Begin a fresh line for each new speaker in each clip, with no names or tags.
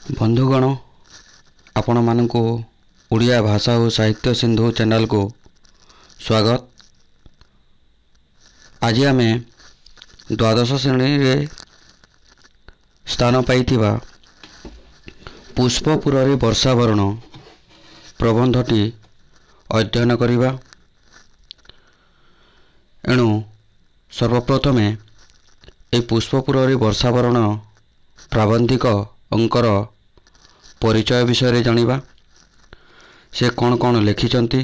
बंधुगण आपण मानक ओडिया भाषा और साहित्य सिंधु चैनल को स्वागत। आज आम द्वादश श्रेणी रे स्थान पाइथिबा पुष्पपुर रे वर्षावरण प्रबंधटी अध्ययन करिबा। एणु सर्वप्रथमे ए पुष्पपुर रे वर्षावरण प्राबंधिक अंकर परिचय विषय जानिबा। से कौन कौन लिखिचंती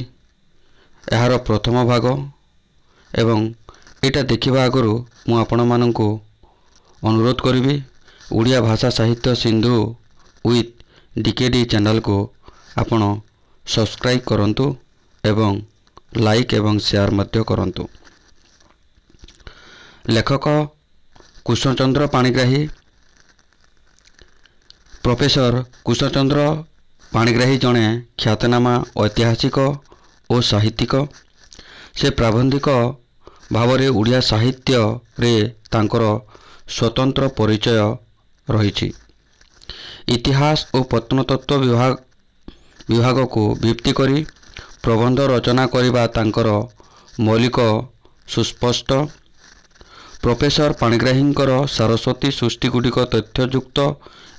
यार प्रथम भाग एवं एटा देखिबा आगरु मु आपण मानकु अनुरोध करिबी ओडिया भाषा साहित्य सिंधु विथ डीकेडी चैनल को आपण सब्सक्राइब करंतु एवं लाइक एवं शेयर मध्य करंतु। लेखक कृष्णचंद्र पाणिग्राही। प्रोफेसर कृष्णचंद्र पाणिग्राही जड़े ख्यातनामा ऐतिहासिक और साहित्यिक। से प्राबंधिक भाव में ओडिया साहित्य रे तांकर स्वतंत्र परिचय रही। इतिहास और प्रत्नतत्व विभाग को भित्ति करी प्रबंध रचना करिबा तांकर मौलिक सुस्पष्ट। प्रोफेसर पाणिग्राहींकर सरस्वती सृष्टिगुड़िक तथ्ययुक्त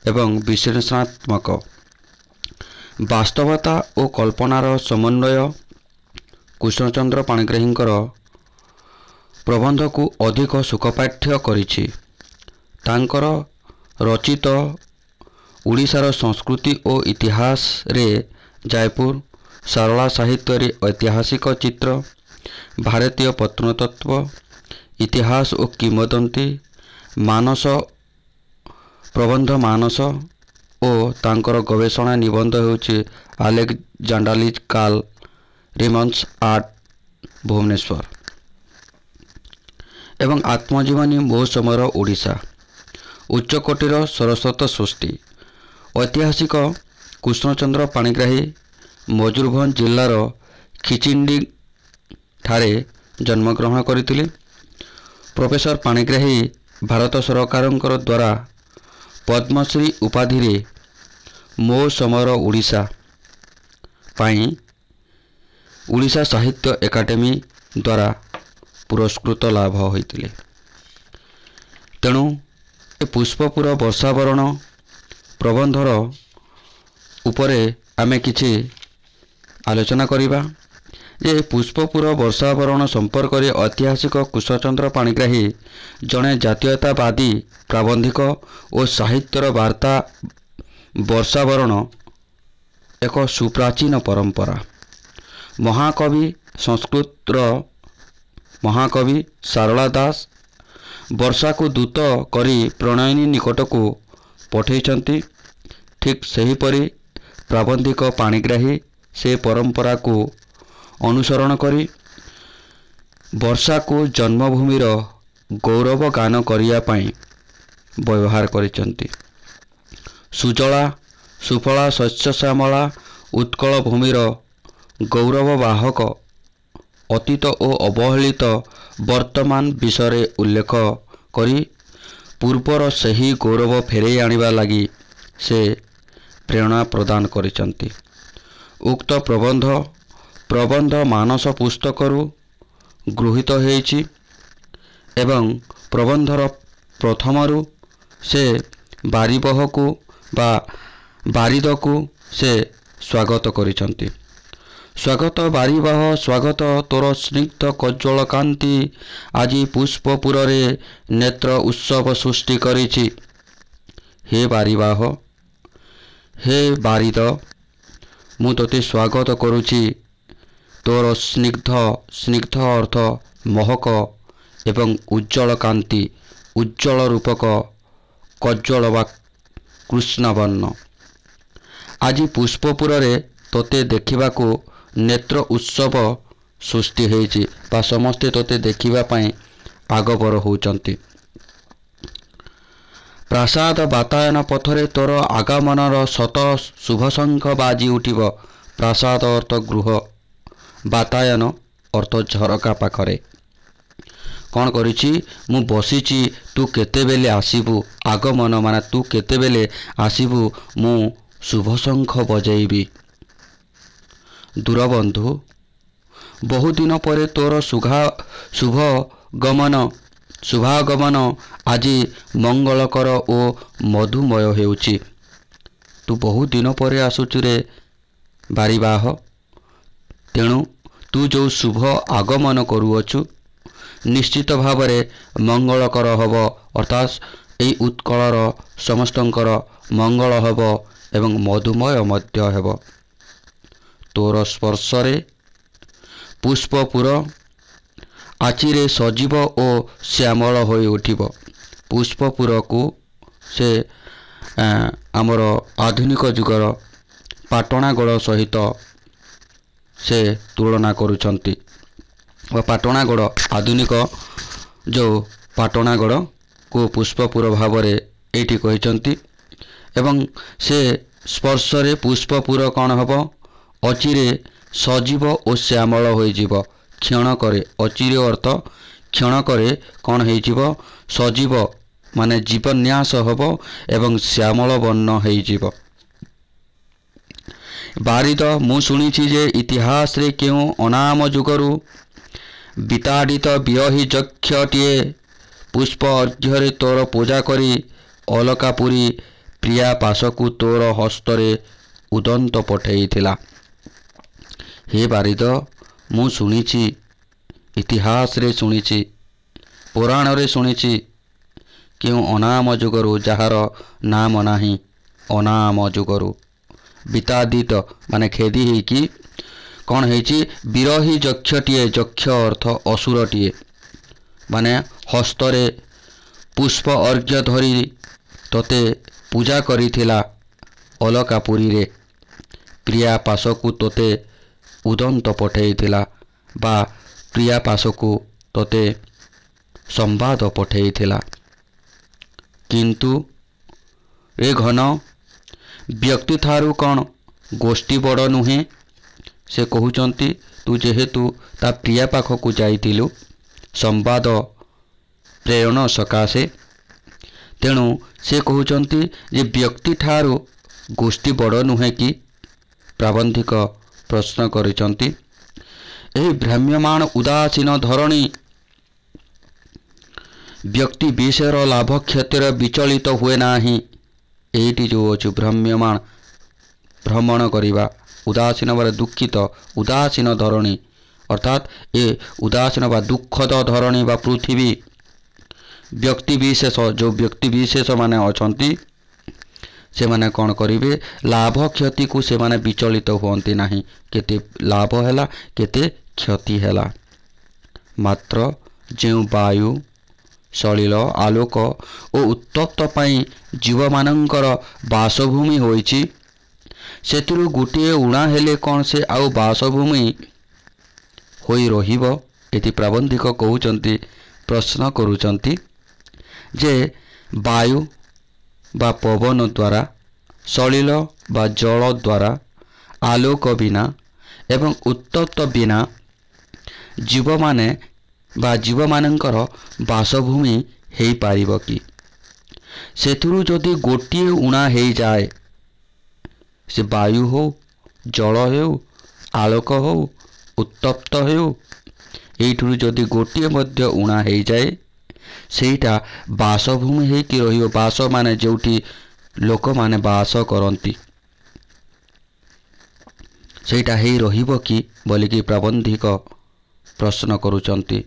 एवं विश्लेषणात्मक। वास्तवता और कल्पनार समन्वय कृष्णचंद्र पाणिग्राहींकर प्रबंध को अधिक सुखपाठ्य करिछि। तांकर रचित ओडिशार संस्कृति और इतिहास रे जयपुर सारला साहित्य रे ऐतिहासिक चित्र, भारतीय प्रत्नतत्व, इतिहास और किंवदंती, मानस प्रबंध मानस और तांकर गवेषणा निबंध होछि अलेक्जेंड्रिकल रिमन्स आर्ट भुवनेश्वर एवं आत्मजीवनी मो समर ओडिशा उच्चकोटीर सरस्वत सृष्टि। ऐतिहासिक कृष्णचंद्र पाणिग्राही मयूरभंज जिलार खिचिंडी ठारे जन्मग्रहण करथिले। प्रोफेसर पाणिग्राही भारत सरकारंकर द्वारा पद्मश्री उपाधि रे मो समर ओडिशा पाई ओडिशा साहित्य एकाडेमी द्वारा पुरस्कृत लाभ होइतिले। तेणु ए पुष्पपुर वर्षावरण प्रबंधर उपरे आमे किछि आलोचना करिबा। ये पुष्पपुर वर्षावरण संपर्क में ऐतिहासिक कृष्णचंद्र पाणिग्राही जड़े जातीयतावादी प्राबंधिक और साहित्यर वार्ता। वर्षावरण एक सुप्राचीन परंपरा। महाकवि संस्कृतर महाकवि सारला दास वर्षा को दूत करी प्रणयिनी निकट को पठेइछंती। ठीक सेहीपरि प्राबंधिक पाणिग्राही से परंपरा को अनुसरण करी वर्षा को जन्मभूमिर गौरव गान करिया पई व्यवहार करिसंती। सुजला सुफला शस्य श्यामला उत्कल भूमिर गौरववाहक अतीत और अवहेलित वर्तमान विषय उल्लेख करी पूर्वर सही गौरव फेरई आनिबा लगी से प्रेरणा प्रदान करिसंती। उक्त प्रबंध मानस पुस्तकरू गृहीत होइछि एवं प्रबंधर प्रथमरू से बारिबह को बा बारिद को से स्वागत करिसंती। स्वागत बारिबह स्वागत तोर स्निग्ध कज्ज्वल कांति आजी पुष्पपुर रे नेत्र उत्सव सृष्टि करिछि। हे बारिबाह हे बारिद मु तोते स्वागत करुछि। तोर स्निग्ध अर्थ महक एवं उज्जवल कांति उज्जवल रूपक कज्ज्वल वा कृष्णवर्ण। आज पुष्पपुर रे तोते देखिबा को नेत्र उत्सव सृष्टि होइछि बा समस्ते तोते देखिबा पई आगबर होउचंती। प्रासाद बातायन पथरे तोर आगमनर शत शुभशंख बाजी उठिब। प्रासाद अर्थ गृह, बातायन अर्थ झरका पाखरे। କ'ଣ କରିଛି, ମୁଁ ବସିଛି, ତୁ କେତେବେଳେ ଆସିବୁ, ଆଗମନ ମାନେ ତୁ କେତେବେଳେ ଆସିବୁ, ମୁଁ ଶୁଭଶଙ୍ଖ ବଜେଇବି। ଦୂରବନ୍ଧୁ, ବହୁଦିନ ପରେ ତୋର ଶୁଭାଗମନ ଆଜି ମଙ୍ଗଳକର ଓ ମଧୁମୟ ହେଉଛି। ତୁ ବହୁତ ଦିନ ପରେ ଆସୁଛୁ ରେ ବାରିବାହ। ତେଣୁ ତୁ ଯେଉଁ ଶୁଭ ଆଗମନ କରୁଅଛୁ ନିଶ୍ଚିତ ଭାବରେ ମଙ୍ଗଳକର ହେବ, ଅର୍ଥାତ୍ ଏହି ଉତ୍କଳର ସମସ୍ତଙ୍କର ମଙ୍ଗଳ ହେବ ଏବଂ ମଧୁମୟ ମଧ୍ୟ ହେବ। ତୋର ସ୍ପର୍ଶରେ ପୁଷ୍ପପୁର ଆଚିରେ ସଜୀବ ଓ ଶ୍ୟାମଳ ହୋଇ ଉଠିବ। ପୁଷ୍ପପୁରକୁ ସେ ଆମର ଆଧୁନିକ ଯୁଗର ପାଟଣାଗଡ଼ ସହିତ ସେ ତୁଳନା କରୁଛନ୍ତି। ପାଟଣାଗଡ଼ ଆଧୁନିକ ଯେଉଁ ପାଟଣାଗଡ଼କୁ ପୁଷ୍ପପୁର ଭାବରେ ଏଇଠି କହିଛନ୍ତି। ଏବଂ ସେ ସ୍ପର୍ଶରେ ପୁଷ୍ପପୁର କ'ଣ ହେବ, ଅଚିରେ ସଜୀବ ଓ ଶ୍ୟାମଳ ହୋଇଯିବ। କ୍ଷଣକରେ, ଅଚିରେ ଅର୍ଥ କ୍ଷଣକରେ କ'ଣ ହେଇଯିବ, ସଜୀବ ମାନେ ଜୀବନ୍ୟାସ ହେବ ଏବଂ ଶ୍ୟାମଳ ବର୍ଣ୍ଣ ହେଇଯିବ। ବାରିଦ, ମୁଁ ଶୁଣିଛି ଯେ ଇତିହାସରେ କେଉଁ ଅନାମ ଯୁଗରୁ ବିତାଡ଼ିତ ବିରହୀ ଯକ୍ଷଟିଏ ପୁଷ୍ପ ଅର୍ଘ୍ୟରେ ତୋର ପୂଜା କରି ଅଲକାପୁରୀ ପ୍ରିୟା ପାଶକୁ ତୋର ହସ୍ତରେ ଉଦନ୍ତ ପଠାଇଥିଲା। ହେ ବାରିଦ, ମୁଁ ଶୁଣିଛି, ଇତିହାସରେ ଶୁଣିଛି, ପୁରାଣରେ ଶୁଣିଛି, କେଉଁ ଅନାମ ଯୁଗରୁ, ଯାହାର ନାମ ନାହିଁ, ଅନାମ ଯୁଗରୁ ବିତାଡ଼ିତ ମାନେ ଖେଦି ହେଇକି କ'ଣ ହେଇଛି, ବିରହୀ ଯକ୍ଷଟିଏ, ଯକ୍ଷ ଅର୍ଥ ଅସୁରଟିଏ, ମାନେ ହସ୍ତରେ ପୁଷ୍ପ ଅର୍ଘ୍ୟ ଧରି ତୋତେ ପୂଜା କରିଥିଲା ଅଲକାପୁରୀରେ। ପ୍ରିୟା ପାଶକୁ ତୋତେ ଉଦନ୍ତ ପଠାଇଥିଲା ବା ପ୍ରିୟା ପାଶକୁ ତୋତେ ସମ୍ବାଦ ପଠାଇଥିଲା। କିନ୍ତୁ ଏ ଘନ ବ୍ୟକ୍ତିଠାରୁ କ'ଣ ଗୋଷ୍ଠୀ ବଡ଼ ନୁହେଁ? ସେ କହୁଛନ୍ତି, ତୁ ଯେହେତୁ ତା ପ୍ରିୟା ପାଖକୁ ଯାଇଥିଲୁ ସମ୍ବାଦ ପ୍ରେରଣ ସକାଶେ, ତେଣୁ ସେ କହୁଛନ୍ତି ଯେ ବ୍ୟକ୍ତିଠାରୁ ଗୋଷ୍ଠୀ ବଡ଼ ନୁହେଁ କି? ପ୍ରାବନ୍ଧିକ ପ୍ରଶ୍ନ କରିଛନ୍ତି। ଏହି ଭ୍ରାମ୍ୟମାଣ ଉଦାସୀନ ଧରଣୀ ବ୍ୟକ୍ତି ବିଷୟର ଲାଭ କ୍ଷତିର ବିଚଳିତ ହୁଏ ନାହିଁ। ଏଇଠି ଯେଉଁ ଅଛି ଭ୍ରାମ୍ୟମାଣ, ଭ୍ରମଣ କରିବା, ଉଦାସୀନ ବା ଦୁଃଖିତ, ଉଦାସୀନ ଧରଣୀ ଅର୍ଥାତ୍ ଏ ଉଦାସୀନ ବା ଦୁଃଖଦ ଧରଣୀ ବା ପୃଥିବୀ ବ୍ୟକ୍ତିବିଶେଷ, ଯେଉଁ ବ୍ୟକ୍ତିବିଶେଷ ମାନେ ଅଛନ୍ତି ସେମାନେ କ'ଣ କରିବେ, ଲାଭ କ୍ଷତିକୁ ସେମାନେ ବିଚଳିତ ହୁଅନ୍ତି ନାହିଁ। କେତେ ଲାଭ ହେଲା, କେତେ କ୍ଷତି ହେଲା। ମାତ୍ର ଯେଉଁ ବାୟୁ, ସଳିଳ, ଆଲୋକ ଓ ଉତ୍ତପ୍ତ ପାଇଁ ଜୀବମାନଙ୍କର ବାସଭୂମି ହୋଇଛି, ସେଥିରୁ ଗୋଟିଏ ଉଣା ହେଲେ କ'ଣ ସେ ଆଉ ବାସଭୂମି ହୋଇ ରହିବ? ଏଠି ପ୍ରାବନ୍ଧିକ କହୁଛନ୍ତି, ପ୍ରଶ୍ନ କରୁଛନ୍ତି ଯେ ବାୟୁ ବା ପବନ ଦ୍ୱାରା, ସଳିଳ ବା ଜଳ ଦ୍ୱାରା, ଆଲୋକ ବିନା ଏବଂ ଉତ୍ତପ୍ତ ବିନା ଜୀବମାନେ ବା ଜୀବମାନଙ୍କର ବାସଭୂମି ହେଇପାରିବ କି? ସେଥିରୁ ଯଦି ଗୋଟିଏ ଉଣା ହେଇଯାଏ, ସେ ବାୟୁ ହେଉ, ଜଳ ହେଉ, ଆଲୋକ ହେଉ, ଉତ୍ତପ୍ତ ହେଉ, ଏଇଥିରୁ ଯଦି ଗୋଟିଏ ମଧ୍ୟ ଉଣା ହେଇଯାଏ, ସେଇଟା ବାସଭୂମି ହେଇକି ରହିବ। ବାସ ମାନେ ଯେଉଁଠି ଲୋକମାନେ ବାସ କରନ୍ତି, ସେଇଟା ହେଇ ରହିବ କି ବୋଲିକି ପ୍ରାବନ୍ଧିକ ପ୍ରଶ୍ନ କରୁଛନ୍ତି।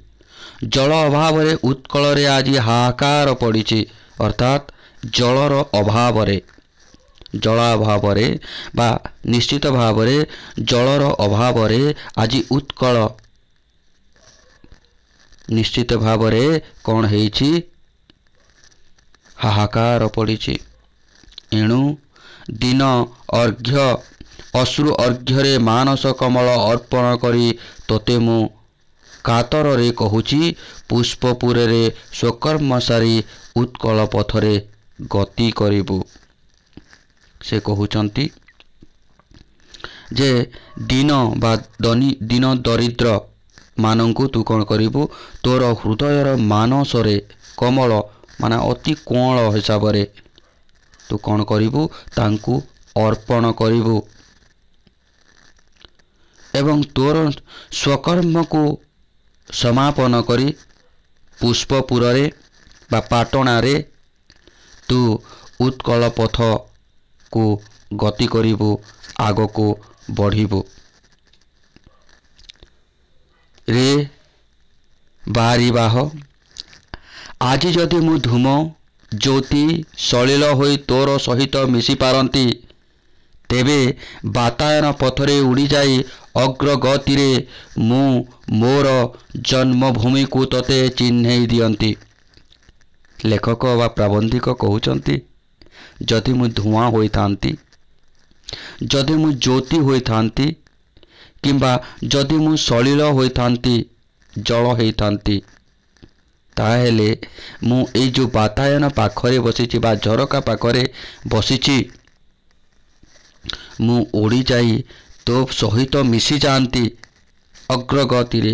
ଜଳ ଅଭାବରେ ଉତ୍କଳରେ ଆଜି ହାହାକାର ପଡ଼ିଛି, ଅର୍ଥାତ୍ ଜଳର ଅଭାବରେ, ଜଳ ଅଭାବରେ ବା ନିଶ୍ଚିତ ଭାବରେ ଜଳର ଅଭାବରେ ଆଜି ଉତ୍କଳ ନିଶ୍ଚିତ ଭାବରେ କ'ଣ ହେଇଛି, ହାହାକାର ପଡ଼ିଛି। ଏଣୁ ଦିନ ଅର୍ଘ୍ୟ ଅଶ୍ରୁ ଅର୍ଘ୍ୟରେ ମାନସ କମଳ ଅର୍ପଣ କରି ତୋତେ ମୁଁ କାତରରେ କହୁଛି, ପୁଷ୍ପପୁରରେ ସ୍ୱକର୍ମ ସାରି ଉତ୍କଳ ପଥରେ ଗତି କରିବୁ। ସେ କହୁଛନ୍ତି ଯେ ଦିନ ବା ଦିନ ଦରିଦ୍ର ମାନକୁ ତୁ କ'ଣ କରିବୁ, ତୋର ହୃଦୟର ମାନସରେ କମଳ ମାନେ ଅତି କୋମଳ ହିସାବରେ ତୁ କ'ଣ କରିବୁ, ତାଙ୍କୁ ଅର୍ପଣ କରିବୁ ଏବଂ ତୋର ସ୍ୱକର୍ମକୁ ସମାପନ କରି ପୁଷ୍ପପୁରରେ ବା ପାଟଣାରେ ତୁ ଉତ୍କଳ ପଥକୁ ଗତି କରିବୁ, ଆଗକୁ ବଢ଼ିବୁ। ରେ ବାରିବାହ, ଆଜି ଯଦି ମୁଁ ଧୂମ ଜ୍ୟୋତି ସଳିଳ ହୋଇ ତୋର ସହିତ ମିଶିପାରନ୍ତି, ତେବେ ବାତାୟନ ପଥରେ ଉଡ଼ିଯାଇ ଅଗ୍ରଗତିରେ ମୁଁ ମୋର ଜନ୍ମଭୂମିକୁ ତୋତେ ଚିହ୍ନେଇ ଦିଅନ୍ତି। ଲେଖକ ବା ପ୍ରାବନ୍ଧିକ କହୁଛନ୍ତି, ଯଦି ମୁଁ ଧୂଆଁ ହୋଇଥାନ୍ତି, ଯଦି ମୁଁ ଜ୍ୟୋତି ହୋଇଥାନ୍ତି, କିମ୍ବା ଯଦି ମୁଁ ସଳିଳ ହୋଇଥାନ୍ତି, ଜଳ ହେଇଥାନ୍ତି, ତାହେଲେ ମୁଁ ଏଇ ଯେଉଁ ବାତାୟନ ପାଖରେ ବସିଛି ବା ଝରକା ପାଖରେ ବସିଛି, ମୁଁ ଉଡ଼ିଯାଇ ତୋ ସହିତ ମିଶିଯାଆନ୍ତି ଅଗ୍ରଗତିରେ,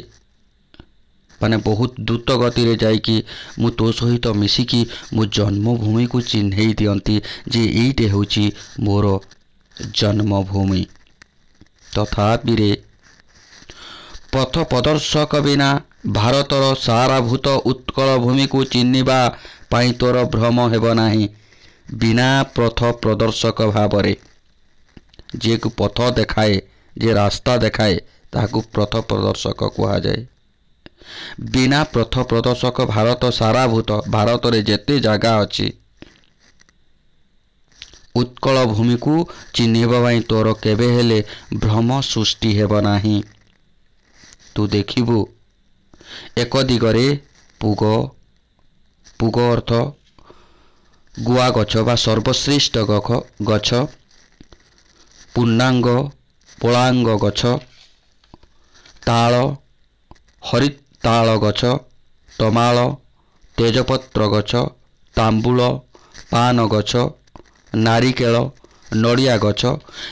ମାନେ ବହୁତ ଦ୍ରୁତ ଗତିରେ ଯାଇକି ମୁଁ ତୋ ସହିତ ମିଶିକି ମୋ ଜନ୍ମଭୂମିକୁ ଚିହ୍ନେଇ ଦିଅନ୍ତି ଯେ ଏଇଟି ହେଉଛି ମୋର ଜନ୍ମଭୂମି। ତଥାପିରେ ପଥ ପ୍ରଦର୍ଶକ ବିନା ଭାରତର ସାରାଭୂତ ଉତ୍କଳ ଭୂମିକୁ ଚିହ୍ନିବା ପାଇଁ ତୋର ଭ୍ରମ ହେବ ନାହିଁ। ବିନା ପଥ ପ୍ରଦର୍ଶକ ଭାବରେ ଯିଏକୁ ପଥ ଦେଖାଏ, ଯେ ରାସ୍ତା ଦେଖାଏ, ତାହାକୁ ପଥ ପ୍ରଦର୍ଶକ କୁହାଯାଏ। ବିନା ପଥ ପ୍ରଦର୍ଶକ ଭାରତ ସାରାଭୂତ, ଭାରତରେ ଯେତେ ଜାଗା ଅଛି, ଉତ୍କଳ ଭୂମିକୁ ଚିହ୍ନିବା ପାଇଁ ତୋର କେବେ ହେଲେ ଭ୍ରମ ସୃଷ୍ଟି ହେବ ନାହିଁ। ତୁ ଦେଖିବୁ ଏକ ଦିଗରେ ପୁଗ, ପୁଗ ଅର୍ଥ ଗୁଆ ଗଛ ବା ସର୍ବଶ୍ରେଷ୍ଠ ଗଛ, ପୂର୍ଣ୍ଣାଙ୍ଗ ପଳାଙ୍ଗ ଗଛ, ତାଳ ହରିତାଳ ଗଛ, ତମାଳ ତେଜପତ୍ର ଗଛ, ତାମ୍ବୁଳ ପାନ ଗଛ, ନାରିକେଳ ନଡ଼ିଆ ଗଛ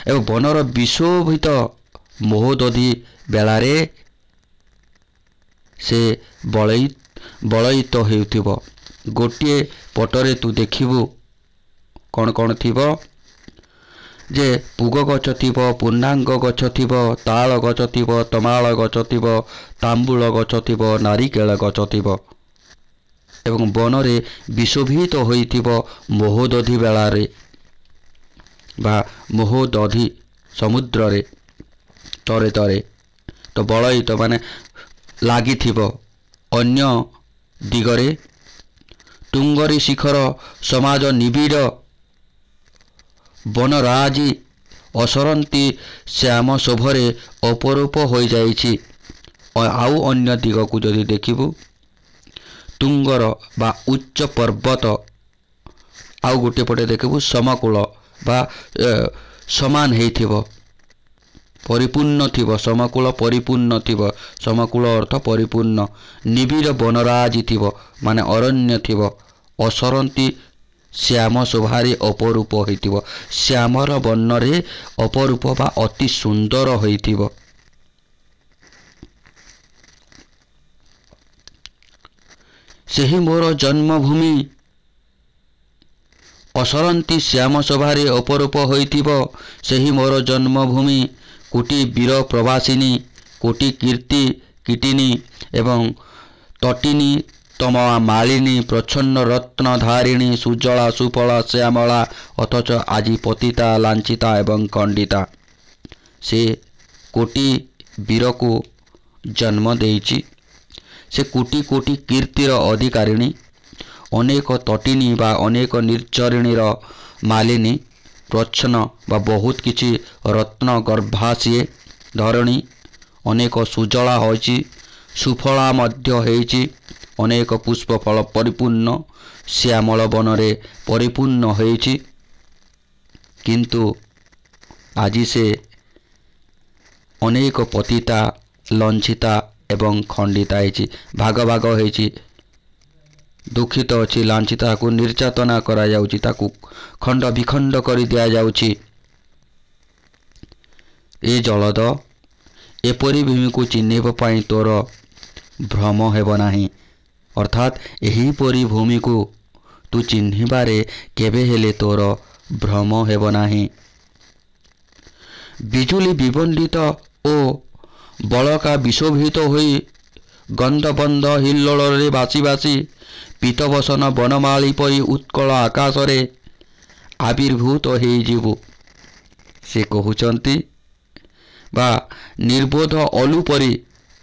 ଏବଂ ବନର ବିଶୋଭିତ ମୋହଦଧି ବେଳାରେ ସେ ବଳୟିତ ହେଉଥିବ। ଗୋଟିଏ ପଟରେ ତୁ ଦେଖିବୁ କ'ଣ କ'ଣ ଥିବ, ଯେ ପୁଗ ଗଛ ଥିବ, ପୂର୍ଣ୍ଣାଙ୍ଗ ଗଛ ଥିବ, ତାଳ ଗଛ ଥିବ, ତମାଳ ଗଛ ଥିବ, ତାମ୍ବୁଳ ଗଛ ଥିବ, ନାରିକେଳ ଗଛ ଥିବ ଏବଂ ବନରେ ବିଶୋଭିତ ହୋଇଥିବ ମୋହଦଧି ବେଳାରେ ବା ମୋହଦଧି ସମୁଦ୍ରରେ ତରେ ତରେ ତ ବଳୟିତ ମାନେ ଲାଗିଥିବ। ଅନ୍ୟ ଦିଗରେ ତୁଙ୍ଗରୀ ଶିଖର ସମାଜ ନିବିଡ଼ ବନରାଜି ଅସରନ୍ତି ଶ୍ୟାମ ଶୋଭରେ ଅପରୂପ ହୋଇଯାଇଛି। ଆଉ ଅନ୍ୟ ଦିଗକୁ ଯଦି ଦେଖିବୁ, ତୁଙ୍ଗର ବା ଉଚ୍ଚ ପର୍ବତ, ଆଉ ଗୋଟିଏ ପଟେ ଦେଖିବୁ ସମକୂଳ ବା ସମାନ ହେଇଥିବ, ପରିପୂର୍ଣ୍ଣ ଥିବ, ସମକୂଳ ପରିପୂର୍ଣ୍ଣ ଥିବ, ସମକୂଳ ଅର୍ଥ ପରିପୂର୍ଣ୍ଣ, ନିବିଡ଼ ବନରାଜି ଥିବ ମାନେ ଅରଣ୍ୟ ଥିବ, ଅସରନ୍ତି ଶ୍ୟାମ ଶୋଭାରେ ଅପରୂପ ହୋଇଥିବ, ଶ୍ୟାମର ବର୍ଣ୍ଣରେ ଅପରୂପ ବା ଅତି ସୁନ୍ଦର ହୋଇଥିବ। ସେହି ମୋର ଜନ୍ମଭୂମି ଅସରନ୍ତି ଶ୍ୟାମ ଶୋଭାରେ ଅପରୂପ ହୋଇଥିବ। ସେହି ମୋର ଜନ୍ମଭୂମି କୋଟି ବୀର ପ୍ରବାସିନୀ, କୋଟି କୀର୍ତ୍ତି କୀଟିନୀ ଏବଂ ତଟିନୀ ତମ ମାଳିନୀ, ପ୍ରଚ୍ଛନ୍ନ ରତ୍ନ ଧାରିଣୀ, ସୁଜଳା ସୁଫଳା ଶ୍ୟାମଳା, ଅଥଚ ଆଜି ପତିତା ଲାଞ୍ଛିତା ଏବଂ ଖଣ୍ଡିତା। ସେ କୋଟି ବୀରକୁ ଜନ୍ମ ଦେଇଛି, ସେ କୋଟି କୋଟି କୀର୍ତ୍ତିର ଅଧିକାରିଣୀ, ଅନେକ ତଟିନୀ ବା ଅନେକ ନିର୍ଝରିଣୀର ମାଳିନୀ, ପ୍ରଚ୍ଛନ୍ନ ବା ବହୁତ କିଛି ରତ୍ନ ଗର୍ଭା ସିଏ ଧରଣୀ, ଅନେକ ସୁଜଳା ହୋଇଛି, ସୁଫଳା ମଧ୍ୟ ହେଇଛି, ଅନେକ ପୁଷ୍ପ ଫଳ ପରିପୂର୍ଣ୍ଣ ଶ୍ୟାମଳ ବନରେ ପରିପୂର୍ଣ୍ଣ ହୋଇଛି। କିନ୍ତୁ ଆଜି ସେ ଅନେକ ପତିତା ଲଞ୍ଛିତା ଏବଂ ଖଣ୍ଡିତା ହେଇଛି, ଭାଗ ଭାଗ ହେଇଛି, ଦୁଃଖିତ ଅଛି, ଲାଞ୍ଛିତାକୁ ନିର୍ଯାତନା କରାଯାଉଛି, ତାକୁ ଖଣ୍ଡ ବିଖଣ୍ଡ କରି ଦିଆଯାଉଛି। ଏ ଜଳଦ एपरी भूमि को चिन्हिबा पाई तोर भ्रम हेब नाही। अर्थात एहीपरी भूमि को तू चिन्हिबारे केबे हेले तोर भ्रम हेब नाही। बिजुली विबंडित ओ बलका विशोभित होई गंधबंध हिल्लोଳରେ बासी बासी पीतबसन बनमाली परी उत्कल आकाशरे आविर्भूत होइजिबु। से कहउचंती बा निर्बोध ओलू परी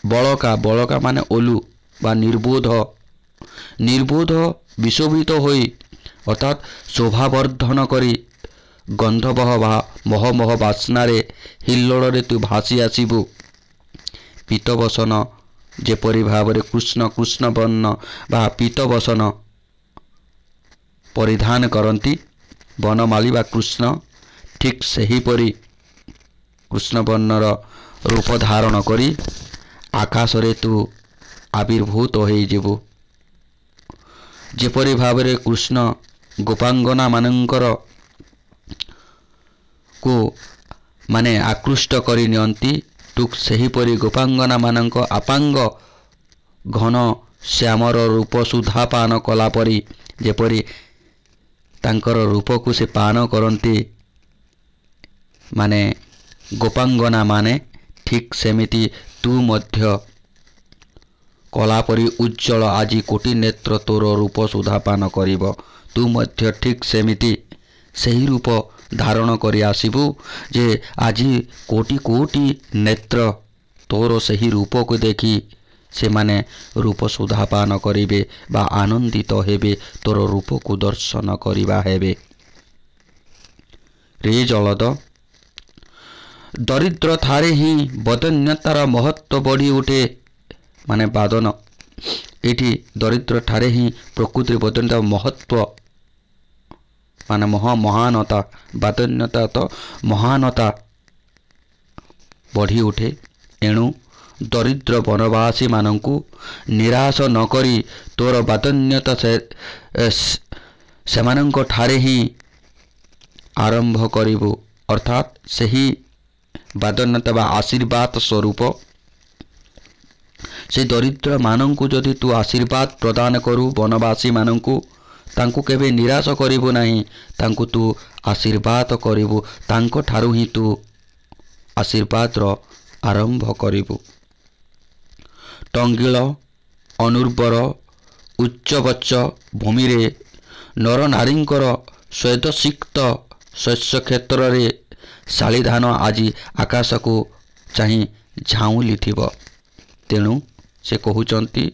बलका बलका माने ओलू बा निर्बोध निर्बोध विशोभित होई अर्थात शोभावर्धन करी गंधबह बा महमह बास्नारे हिल्लोଳରେ तू भासी आसिबु। पीतबसन जेपरी भावरे कृष्ण कृष्ण वर्ण बा पीतबसन परिधान करती बनमाली बा कृष्ण, ठीक सेहीपरि कृष्ण वर्णर रूप धारण करी आकाशरे तू आविर्भूत होइजिबु। जेपरी भावरे कृष्ण गोपांगना मानंकर को माने आकृष्ट करी नियंती, ठीक सेहीपरि गोपांगना मानंक आपांग घन श्यामर रूप सुधा पान कला परी जेपरी तांकर रूप को से पान करती माने गोपांगना माने, ठीक सेमिति तू मध्य कला परी उज्जवल आजी कोटि नेत्र तोर रूप सुधा पान करिब। तू मध्य ठीक सेमिति सही रूप धारण करी आसिबु जे आजी कोटि कोटि नेत्र तोर सही रूप को देखी से माने रूप सुधा पान करिबे बा आनंदित हेबे, तोर रूप को दर्शन करिबा हेबे। रे जलद दरिद्र थारे ही बदन्यतार महत्व बढ़ी उठे माने बादन एठी दरिद्र ठारे ही प्रकृति बदन्यता महत्व माने महानता बादन्यता तो महानता बढ़ी उठे। एणु दरिद्र वनवासी मानंकु निराश न करी तोर बादन्यता सेमानंक ठारे ही आरंभ करिबु। अर्थात सही बादन्यता बा आशीर्वाद स्वरूप से दरिद्र मानंकु जदि तू आशीर्वाद प्रदान करू वनवासी मानंकु तांकु केबे निराश करिबु नाही, तांकु तू आशीर्वाद करिबु, तांको ठारू ही तू आशीर्वाद रो आरंभ करिबु। टंगिल अनुर्वर उच्चबच्च भूमि रे नर नारींकर स्वेदसिक्त शस्य क्षेत्र रे शाली धान आजी आकाश को चाहि झाउली थिब। तेणु से कहउचंती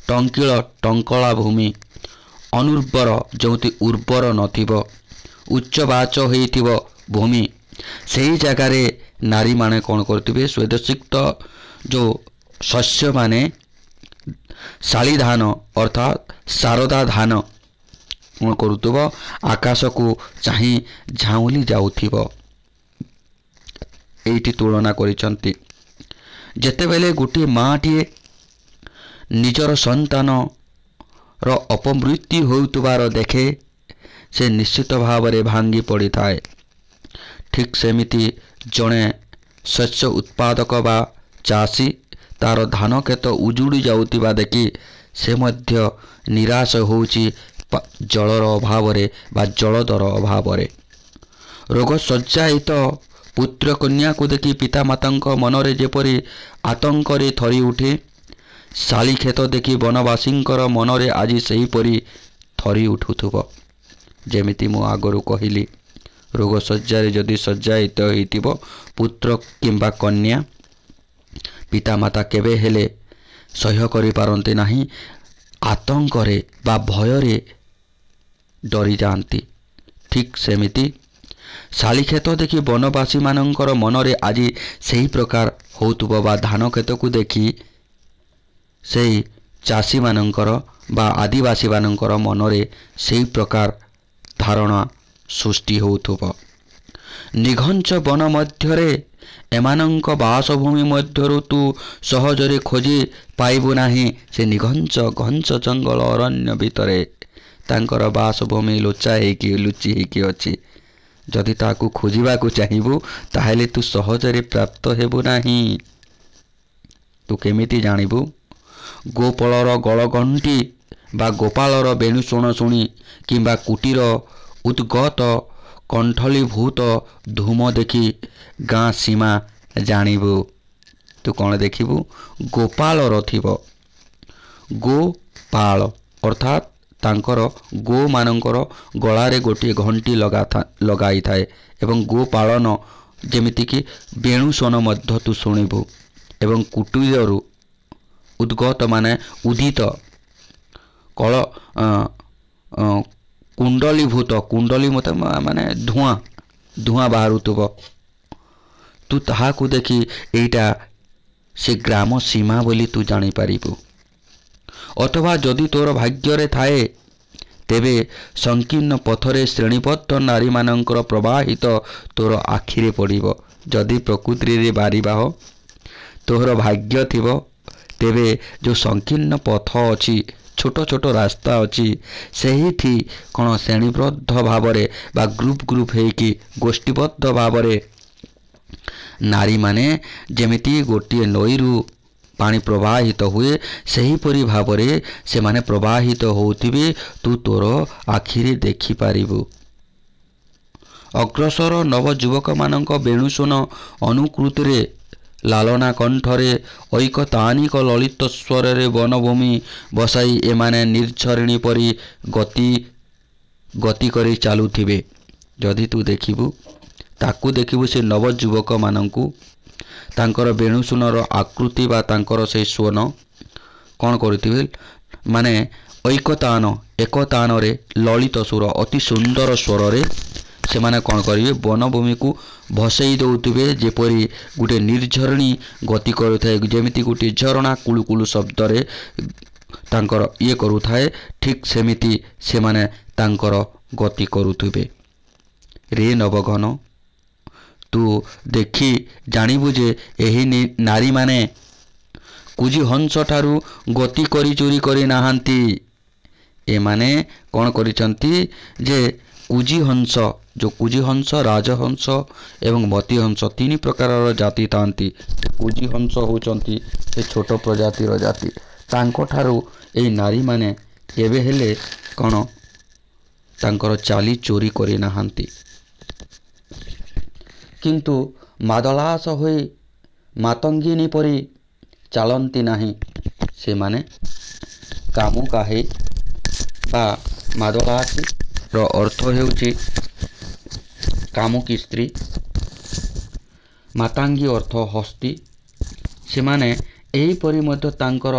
टंकिल टंकला भूमि अनुर्वर जोति उर्वर नथिब उच्चबाच होइथिब भूमि सेही जगार नारी माने कौन करथिबे स्वेदसिक्त जो शस्य माने शाली धान अर्थात शारदा धान कौन करुथब आकाश को चाहि झाउली जाउथिब। एठी तुलना करिसंती जेतेबेले गोटे माटीए निजर संतान रो अपमृत्यु होउतबार देखे से निश्चित भाव रे भांगी पड़ी थाए। ठीक सेमिति जड़े शस्य उत्पादक बा चाषी तार धान खेत उजुड़ी जाउतिबा देखि से मध्य निराश होउची जलर अभाव रे बा जलदर अभाव रे। रोग सज्जायित पुत्र कन्या को देखि पिता मातांक मनरे जेपरी आतंक रे थरी उठे, शाली खेत देखि वनवासींकर मनरे आज सेहीपरि थरी उठुथुब। जेमिति मु आगरु कहिली रोग सज्जारे जदि सज्जायित होइतिब पुत्र किंबा कन्या पिता माता केबे हेले सह्य करि पारंती नाही, आतंक रे बा भय रे डरी जाती। ठीक सेमिति शाली खेत देखि वनवासी मानंकर मनरे आज सही प्रकार होउतुब बा धान खेत को देखि सेही चाषी मानंकर बा आदिवासी मानंकर मनरे सही प्रकार धारणा सृष्टि होउथुब। निघंच वन मध्यरे एमानंक बासभूमि मध्यरु तू सहजरे खोजी पाइबु नाही। से निघंच घंच जंगल अरण्य भितरे तांकर बासभूमि लुचि हेकी अछि। जदि ताकू खोजिबा को चाहिबु ताहेले तू सहजरे प्राप्त हेबु नाही। ତୁ କେମିତି ଜାଣିବୁ? ଗୋପାଳର ଗଳଗଣ୍ଠି ବା ଗୋପାଳର ବେଣୁ ଶୁଣି କିମ୍ବା କୁଟୀର ଉଦ୍ଗତ କଣ୍ଠଳୀଭୂତ ଧୂମ ଦେଖି ଗାଁ ସୀମା ଜାଣିବୁ। ତୁ କ'ଣ ଦେଖିବୁ? ଗୋପାଳର ଥିବ। ଗୋପାଳ ଅର୍ଥାତ୍ ତାଙ୍କର ଗୋମାନଙ୍କର ଗଳାରେ ଗୋଟିଏ ଘଣ୍ଟି ଲଗାଇଥାଏ ଏବଂ ଗୋପାଳନ ଯେମିତିକି ବେଣୁସନ ମଧ୍ୟ ତୁ ଶୁଣିବୁ। ଏବଂ କୁଟୀରରୁ ଉଦ୍ଗତ ମାନେ ଉଦିତ କୁଣ୍ଡଳୀଭୂତ, କୁଣ୍ଡଳୀ ମତେ ମାନେ ଧୂଆଁ ବାହାରୁଥିବ। ତୁ ତାହାକୁ ଦେଖି ଏଇଟା ସେ ଗ୍ରାମ ସୀମା ବୋଲି ତୁ ଜାଣିପାରିବୁ। ଅଥବା ଯଦି ତୋର ଭାଗ୍ୟରେ ଥାଏ ତେବେ ସଂକୀର୍ଣ୍ଣ ପଥରେ ଶ୍ରେଣୀବଦ୍ଧ ନାରୀମାନଙ୍କର ପ୍ରବାହିତ ତୋର ଆଖିରେ ପଡ଼ିବ। ଯଦି ପ୍ରକୃତିରେ ବାରିବାହ ତୋର ଭାଗ୍ୟ ଥିବ ତେବେ ଯେଉଁ ସଂକୀର୍ଣ୍ଣ ପଥ ଅଛି, ଛୋଟ ଛୋଟ ରାସ୍ତା ଅଛି, ସେହିଠି କ'ଣ ଶ୍ରେଣୀବଦ୍ଧ ଭାବରେ ବା ଗ୍ରୁପ୍ ହେଇକି ଗୋଷ୍ଠୀବଦ୍ଧ ଭାବରେ ନାରୀମାନେ ଯେମିତି ଗୋଟିଏ ନଈରୁ ପାଣି ପ୍ରବାହିତ ହୁଏ ସେହିପରି ଭାବରେ ସେମାନେ ପ୍ରବାହିତ ହେଉଥିବେ, ତୁ ତୋର ଆଖିରେ ଦେଖିପାରିବୁ। ଅଗ୍ରସର ନବଯୁବକମାନଙ୍କ ବେଣୁଶୂନ ଅନୁକୃତିରେ ଲାଲନା କଣ୍ଠରେ ଐକତାନିକ ଲଳିତ ସ୍ୱରରେ ବନଭୂମି ବସାଇ ଏମାନେ ନିର୍ଝରିଣୀ ପରି ଗତି କରି ଚାଲୁଥିବେ। ଯଦି ତୁ ଦେଖିବୁ, ତାକୁ ଦେଖିବୁ ସେ ନବଯୁବକମାନଙ୍କୁ ତାଙ୍କର ବେଣୁଶୂନର ଆକୃତି ବା ତାଙ୍କର ସେଇ ସ୍ୱନ କ'ଣ କରୁଥିବେ, ମାନେ ଏକତାନରେ ଲଳିତ ସୁର, ଅତି ସୁନ୍ଦର ସ୍ୱରରେ ସେମାନେ କ'ଣ କରିବେ, ବନଭୂମିକୁ ଭସେଇ ଦେଉଥିବେ। ଯେପରି ଗୋଟିଏ ନିର୍ଝରିଣୀ ଗତି କରୁଥାଏ, ଯେମିତି ଗୋଟିଏ ଝରଣା କୁଳୁକୁଳୁ ଶବ୍ଦରେ ତାଙ୍କର କରୁଥାଏ, ଠିକ୍ ସେମିତି ସେମାନେ ତାଙ୍କର ଗତି କରୁଥିବେ। ରେ ନବଘନ, ତୁ ଦେଖି ଜାଣିବୁ ଯେ ଏହି ନାରୀମାନେ କୁଜିହଂସଠାରୁ ଗତି କରି ଚୋରି କରି ନାହାନ୍ତି। ଏମାନେ କ'ଣ କରିଛନ୍ତି ଯେ କୁଜିହଂସ, ଯେଉଁ କୁଜିହଂସ, ରାଜହଂସ ଏବଂ ମତିହଂସ ତିନି ପ୍ରକାରର ଜାତି ଥାନ୍ତି। କୁଜିହଂସ ହେଉଛନ୍ତି ସେ ଛୋଟ ପ୍ରଜାତିର ଜାତି। ତାଙ୍କଠାରୁ ଏହି ନାରୀମାନେ କେବେ ହେଲେ କ'ଣ ତାଙ୍କର ଚାଲି ଚୋରି କରି ନାହାନ୍ତି। କିନ୍ତୁ ମାଦଳାସ ହୋଇ ମାତଙ୍ଗିନୀ ପରି ଚାଲନ୍ତି ନାହିଁ। ସେମାନେ କାମୁକାହୀ ବା ମାଦଳାସୀର ଅର୍ଥ ହେଉଛି କାମୁକୀ ସ୍ତ୍ରୀ, ମାତାଙ୍ଗୀ ଅର୍ଥ ହସ୍ତି। ସେମାନେ ଏହିପରି ମଧ୍ୟ ତାଙ୍କର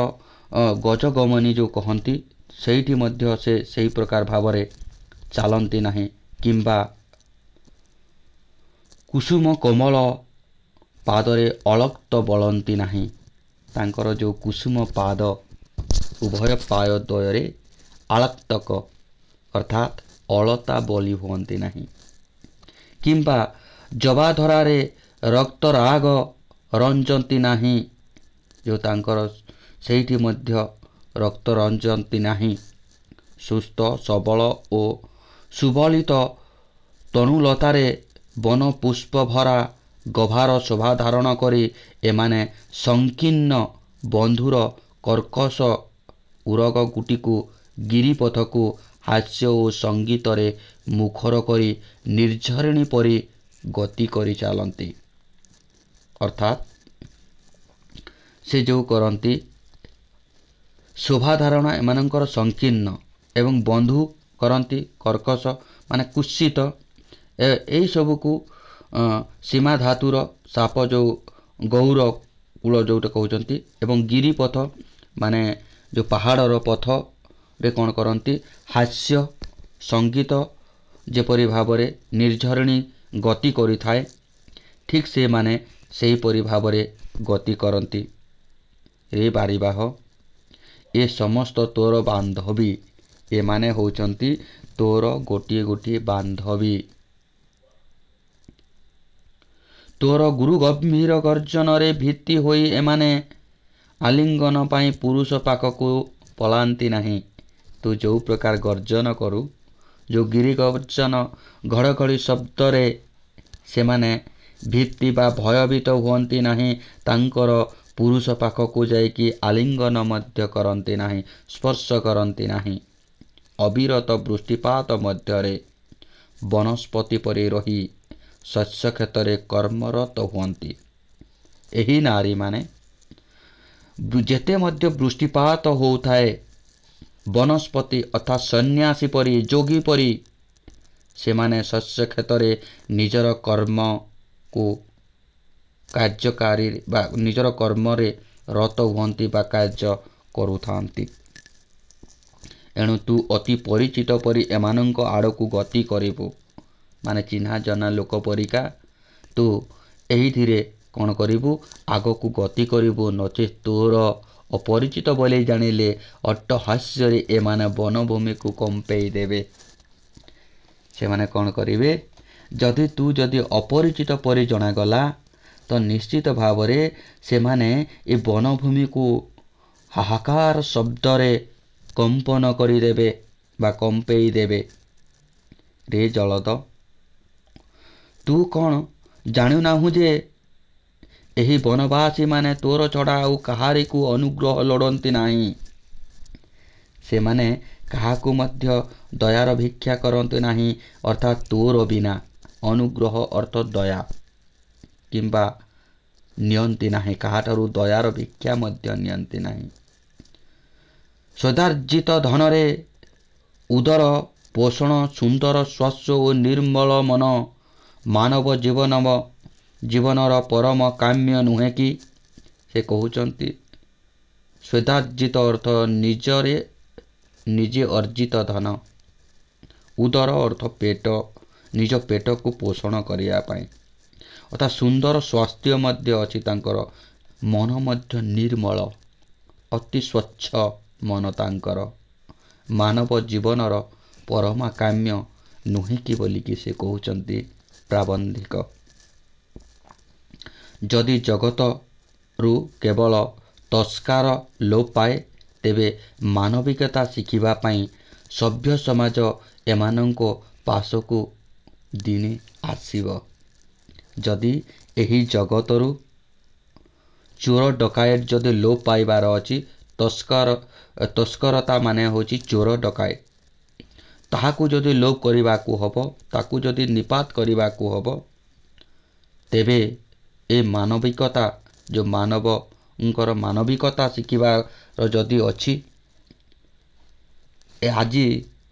ଗଜଗମନୀ ଯେଉଁ କହନ୍ତି, ସେଇଠି ମଧ୍ୟ ସେ ସେହି ପ୍ରକାର ଭାବରେ ଚାଲନ୍ତି ନାହିଁ କିମ୍ବା କୁସୁମ କୋମଳ ପାଦରେ ଅଳକ୍ତ ବୋଳନ୍ତି ନାହିଁ। ତାଙ୍କର ଯେଉଁ କୁସୁମ ପାଦ, ଉଭୟ ପାଦ ଦ୍ୱୟରେ ଆଳକ୍ତକ ଅର୍ଥାତ୍ ଅଳତା ବୋଲି ହୁଅନ୍ତି ନାହିଁ କିମ୍ବା ଜବାଧରାରେ ରକ୍ତରାଗ ରଞ୍ଜନ୍ତି ନାହିଁ। ଯେଉଁ ତାଙ୍କର ସେଇଠି ମଧ୍ୟ ରକ୍ତ ରଞ୍ଜନ୍ତି ନାହିଁ। ସୁସ୍ଥ ସବଳ ଓ ସୁବଳିତ ତନୁଲତାରେ ବନ ପୁଷ୍ପ ଭରା ଗଭାର ଶୋଭା ଧାରଣ କରି ଏମାନେ ସଂକୀର୍ଣ୍ଣ ବନ୍ଧୁର କର୍କଶ ଉରଗଗୁଡ଼ିକୁ ଗିରିପଥକୁ ହାସ୍ୟ ଓ ସଙ୍ଗୀତରେ ମୁଖର କରି ନିର୍ଝରିଣୀ ପରି ଗତି କରି ଚାଲନ୍ତି। ଅର୍ଥାତ୍ ସେ ଯେଉଁ କରନ୍ତି ଶୋଭାଧାରଣ ଏମାନଙ୍କର ସଂକୀର୍ଣ୍ଣ ଏବଂ ବନ୍ଧୁ କରନ୍ତି କର୍କଶ ମାନେ କୁତ୍ସିତ। ଏହିସବୁକୁ ସୀମା ଧାତୁର ସାପ ଯେଉଁ ଗୌର କୂଳ ଯେଉଁଟା କହୁଛନ୍ତି ଏବଂ ଗିରିପଥ ମାନେ ଯେଉଁ ପାହାଡ଼ର ପଥରେ କ'ଣ କରନ୍ତି, ହାସ୍ୟ ସଙ୍ଗୀତ ଯେପରି ଭାବରେ ନିର୍ଝରିଣୀ ଗତି କରିଥାଏ, ଠିକ୍ ସେମାନେ ସେହିପରି ଭାବରେ ଗତି କରନ୍ତି। ରେ ବାରିବାହ, ଏ ସମସ୍ତ ତୋର ବାନ୍ଧବୀ। ଏମାନେ ହେଉଛନ୍ତି ତୋର ଗୋଟିଏ ଗୋଟିଏ ବାନ୍ଧବୀ। ତୋର ଗୁରୁ ଗମ୍ଭୀର ଗର୍ଜନରେ ଭୀତି ହୋଇ ଏମାନେ ଆଲିଙ୍ଗନ ପାଇଁ ପୁରୁଷ ପାଖକୁ ପଳାନ୍ତି ନାହିଁ। ତୁ ଯେଉଁ ପ୍ରକାର ଗର୍ଜନ କରୁ, ଯେଉଁ ଗିରି ଗର୍ଜନ ଘଡ଼ଘଡ଼ି ଶବ୍ଦରେ ସେମାନେ ଭୀତି ବା ଭୟଭୀତ ହୁଅନ୍ତି ନାହିଁ, ତାଙ୍କର ପୁରୁଷ ପାଖକୁ ଯାଇକି ଆଲିଙ୍ଗନ ମଧ୍ୟ କରନ୍ତି ନାହିଁ, ସ୍ପର୍ଶ କରନ୍ତି ନାହିଁ। ଅବିରତ ବୃଷ୍ଟିପାତ ମଧ୍ୟରେ ବନସ୍ପତି ପରି ରହି ଶସ୍ୟ କ୍ଷେତ୍ରରେ କର୍ମରତ ହୁଅନ୍ତି। ଏହି ନାରୀମାନେ ଯେତେ ମଧ୍ୟ ବୃଷ୍ଟିପାତ ହେଉଥାଏ, ବନସ୍ପତି ଅର୍ଥାତ୍ ସନ୍ନ୍ୟାସୀ ପରି, ଯୋଗୀ ପରି ସେମାନେ ଶସ୍ୟ କ୍ଷେତ୍ରରେ ନିଜର କର୍ମକୁ କାର୍ଯ୍ୟକାରୀ ବା ନିଜର କର୍ମରେ ରତ ହୁଅନ୍ତି ବା କାର୍ଯ୍ୟ କରୁଥାନ୍ତି। ଏଣୁ ତୁ ଅତି ପରିଚିତ ପରି ଏମାନଙ୍କ ଆଡ଼କୁ ଗତି କରିବୁ, ମାନେ ଚିହ୍ନା ଜଣା ଲୋକ ପରିକା ତୁ ଏହିଥିରେ କ'ଣ କରିବୁ, ଆଗକୁ ଗତି କରିବୁ। ନଚେତ୍ ତୋର ଅପରିଚିତ ବୋଲି ଜାଣିଲେ ଅଟ୍ଟହାସ୍ୟରେ ଏମାନେ ବନଭୂମିକୁ କମ୍ପେଇ ଦେବେ। ସେମାନେ କ'ଣ କରିବେ, ଯଦି ଅପରିଚିତ ପରି ଜଣାଗଲା ତ ନିଶ୍ଚିତ ଭାବରେ ସେମାନେ ଏ ବନଭୂମିକୁ ହାହାକାର ଶବ୍ଦରେ କମ୍ପନ କରିଦେବେ ବା କମ୍ପେଇ ଦେବେ। ରେ ଜଳଦ, ତୁ କ'ଣ ଜାଣୁନାହୁଁ ଯେ ଏହି ବନବାସୀମାନେ ତୋର ଛଡ଼ା ଆଉ କାହାରିକୁ ଅନୁଗ୍ରହ ଲୋଡ଼ନ୍ତି ନାହିଁ। ସେମାନେ କାହାକୁ ମଧ୍ୟ ଦୟାର ଭିକ୍ଷା କରନ୍ତି ନାହିଁ, ଅର୍ଥାତ୍ ତୋର ବିନା ଅନୁଗ୍ରହ ଅର୍ଥ ଦୟା କିମ୍ବା ନିଅନ୍ତି ନାହିଁ, କାହାଠାରୁ ଦୟାର ଭିକ୍ଷା ମଧ୍ୟ ନିଅନ୍ତି ନାହିଁ। ସଦାର୍ଜିତ ଧନରେ ଉଦର ପୋଷଣ, ସୁନ୍ଦର ଶ୍ୱାସ ଓ ନିର୍ମଳ ମନ ମାନବ ଜୀବନର ପରମ କାମ୍ୟ ନୁହେଁ କି? ସେ କହୁଛନ୍ତି ସ୍ୱଦାର୍ଜିତ ଅର୍ଥ ନିଜେ ଅର୍ଜିତ ଧନ। ଉଦର ଅର୍ଥ ପେଟ, ନିଜ ପେଟକୁ ପୋଷଣ କରିବା ପାଇଁ, ଅର୍ଥାତ୍ ସୁନ୍ଦର ସ୍ୱାସ୍ଥ୍ୟ ମଧ୍ୟ ଅଛି ତାଙ୍କର। ମନ ମଧ୍ୟ ନିର୍ମଳ, ଅତି ସ୍ୱଚ୍ଛ ମନ ତାଙ୍କର। ମାନବ ଜୀବନର ପରମା କାମ୍ୟ ନୁହେଁ କି ବୋଲିକି ସେ କହୁଛନ୍ତି ପ୍ରାବନ୍ଧିକ। ଯଦି ଜଗତରୁ କେବଳ ତସ୍କାର ଲୋପ ପାଏ, ତେବେ ମାନବିକତା ଶିଖିବା ପାଇଁ ସଭ୍ୟ ସମାଜ ଏମାନଙ୍କ ପାଶକୁ ଦିନେ ଆସିବ। ଯଦି ଏହି ଜଗତରୁ ଚୋର ଡକାୟତ ଯଦି ଲୋପ ପାଇବାର ଅଛି, ତସ୍କରତା ମାନେ ହେଉଛି ଚୋର ଡକାୟତ, ତାହାକୁ ଯଦି ଲୋପ କରିବାକୁ ହେବ, ତାକୁ ଯଦି ନିପାତ କରିବାକୁ ହେବ, ତେବେ ଏ ମାନବିକତା ଯେଉଁ ମାନବଙ୍କର ମାନବିକତା ଶିଖିବାର ଯଦି ଅଛି, ଆଜି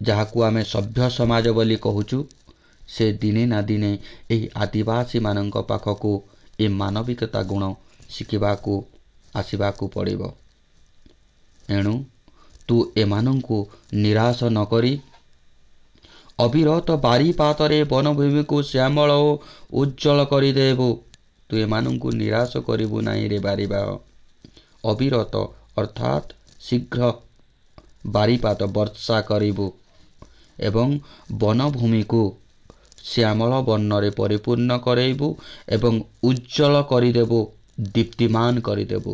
ଯାହାକୁ ଆମେ ସଭ୍ୟ ସମାଜ ବୋଲି କହୁଛୁ, ସେ ଦିନେ ନା ଦିନେ ଏହି ଆଦିବାସୀମାନଙ୍କ ପାଖକୁ ଏ ମାନବିକତା ଗୁଣ ଶିଖିବାକୁ ଆସିବାକୁ ପଡ଼ିବ। ଏଣୁ ତୁ ଏମାନଙ୍କୁ ନିରାଶ ନ କରି ଅବିରତ ବାରିପାତରେ ବନଭୂମିକୁ ଶ୍ୟାମଳ ଓ ଉଜ୍ଜଳ କରିଦେବୁ। ତୁ ଏମାନଙ୍କୁ ନିରାଶ କରିବୁ ନାହିଁ ରେ ବାରିବାହ। ଅବିରତ ଅର୍ଥାତ୍ ଶୀଘ୍ର ବାରିପାତ ବର୍ଷା କରିବୁ ଏବଂ ବନଭୂମିକୁ ଶ୍ୟାମଳ ବର୍ଣ୍ଣରେ ପରିପୂର୍ଣ୍ଣ କରାଇବୁ ଏବଂ ଉଜ୍ଜଳ କରିଦେବୁ, ଦୀପ୍ତିମାନ କରିଦେବୁ।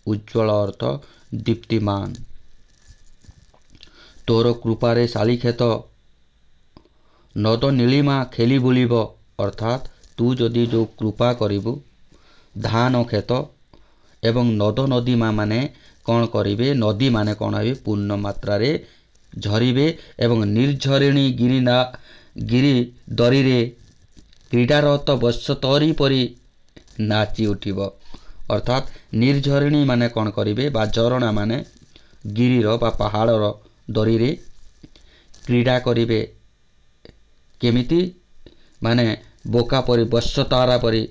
ଉଜ୍ଜଳ ଅର୍ଥ ଦୀପ୍ତିମାନ। ତୋର କୃପାରେ ଶାଳିକ୍ଷେତ ନଦ ନୀଳିମା ଖେଳି ବୁଲିବ, ଅର୍ଥାତ୍ ତୁ ଯଦି ଯେଉଁ କୃପା କରିବୁ, ଧାନ କ୍ଷେତ ଏବଂ ନଦ ନଦୀମା ମାନେ କ'ଣ କରିବେ, ନଦୀମାନେ କ'ଣ ହେବେ, ପୂର୍ଣ୍ଣ ମାତ୍ରାରେ ଝରିବେ ଏବଂ ନିର୍ଝରିଣୀ ଗିରି ଦରିରେ କ୍ରୀଡ଼ାରତ ବତ୍ସତରୀ ପରି ନାଚି ଉଠିବ। ଅର୍ଥାତ୍ ନିର୍ଝରିଣୀ ମାନେ କ'ଣ କରିବେ, ବା ଝରଣା ମାନେ ଗିରିର ବା ପାହାଡ଼ର ଦରିରେ କ୍ରୀଡ଼ା କରିବେ। କେମିତି? ମାନେ ବୋକା ପରି, ବତ୍ସତାରା ପରି,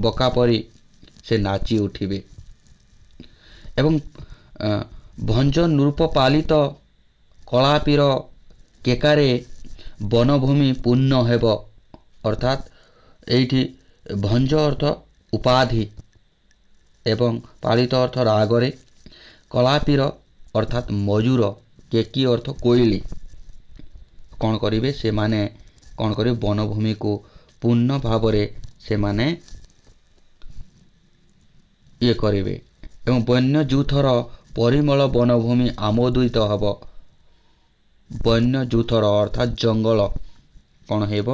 ବୋକା ପରି ସେ ନାଚି ଉଠିବେ। ଏବଂ ଭଞ୍ଜ ନୃପ ପାଳିତ କଳାପୀର କେକାରେ ବନଭୂମି ପୂର୍ଣ୍ଣ ହେବ। ଅର୍ଥାତ୍ ଏଇଠି ଭଞ୍ଜ ଅର୍ଥ ଉପାଧି ଏବଂ ପାଳିତ ଅର୍ଥ ରାଗରେ, କଳାପୀର ଅର୍ଥାତ୍ ମଜୁର, କେକି ଅର୍ଥ କୋଇଲି କ'ଣ କରିବେ, ସେମାନେ କ'ଣ କରିବେ, ବନଭୂମିକୁ ପୂର୍ଣ୍ଣ ଭାବରେ ସେମାନେ କରିବେ ଏବଂ ବନ୍ୟଜୁଥର ପରିମଳ ବନଭୂମି ଆମୋଦିତ ହେବ। ବନ୍ୟଜୁଥର ଅର୍ଥାତ୍ ଜଙ୍ଗଲ କ'ଣ ହେବ,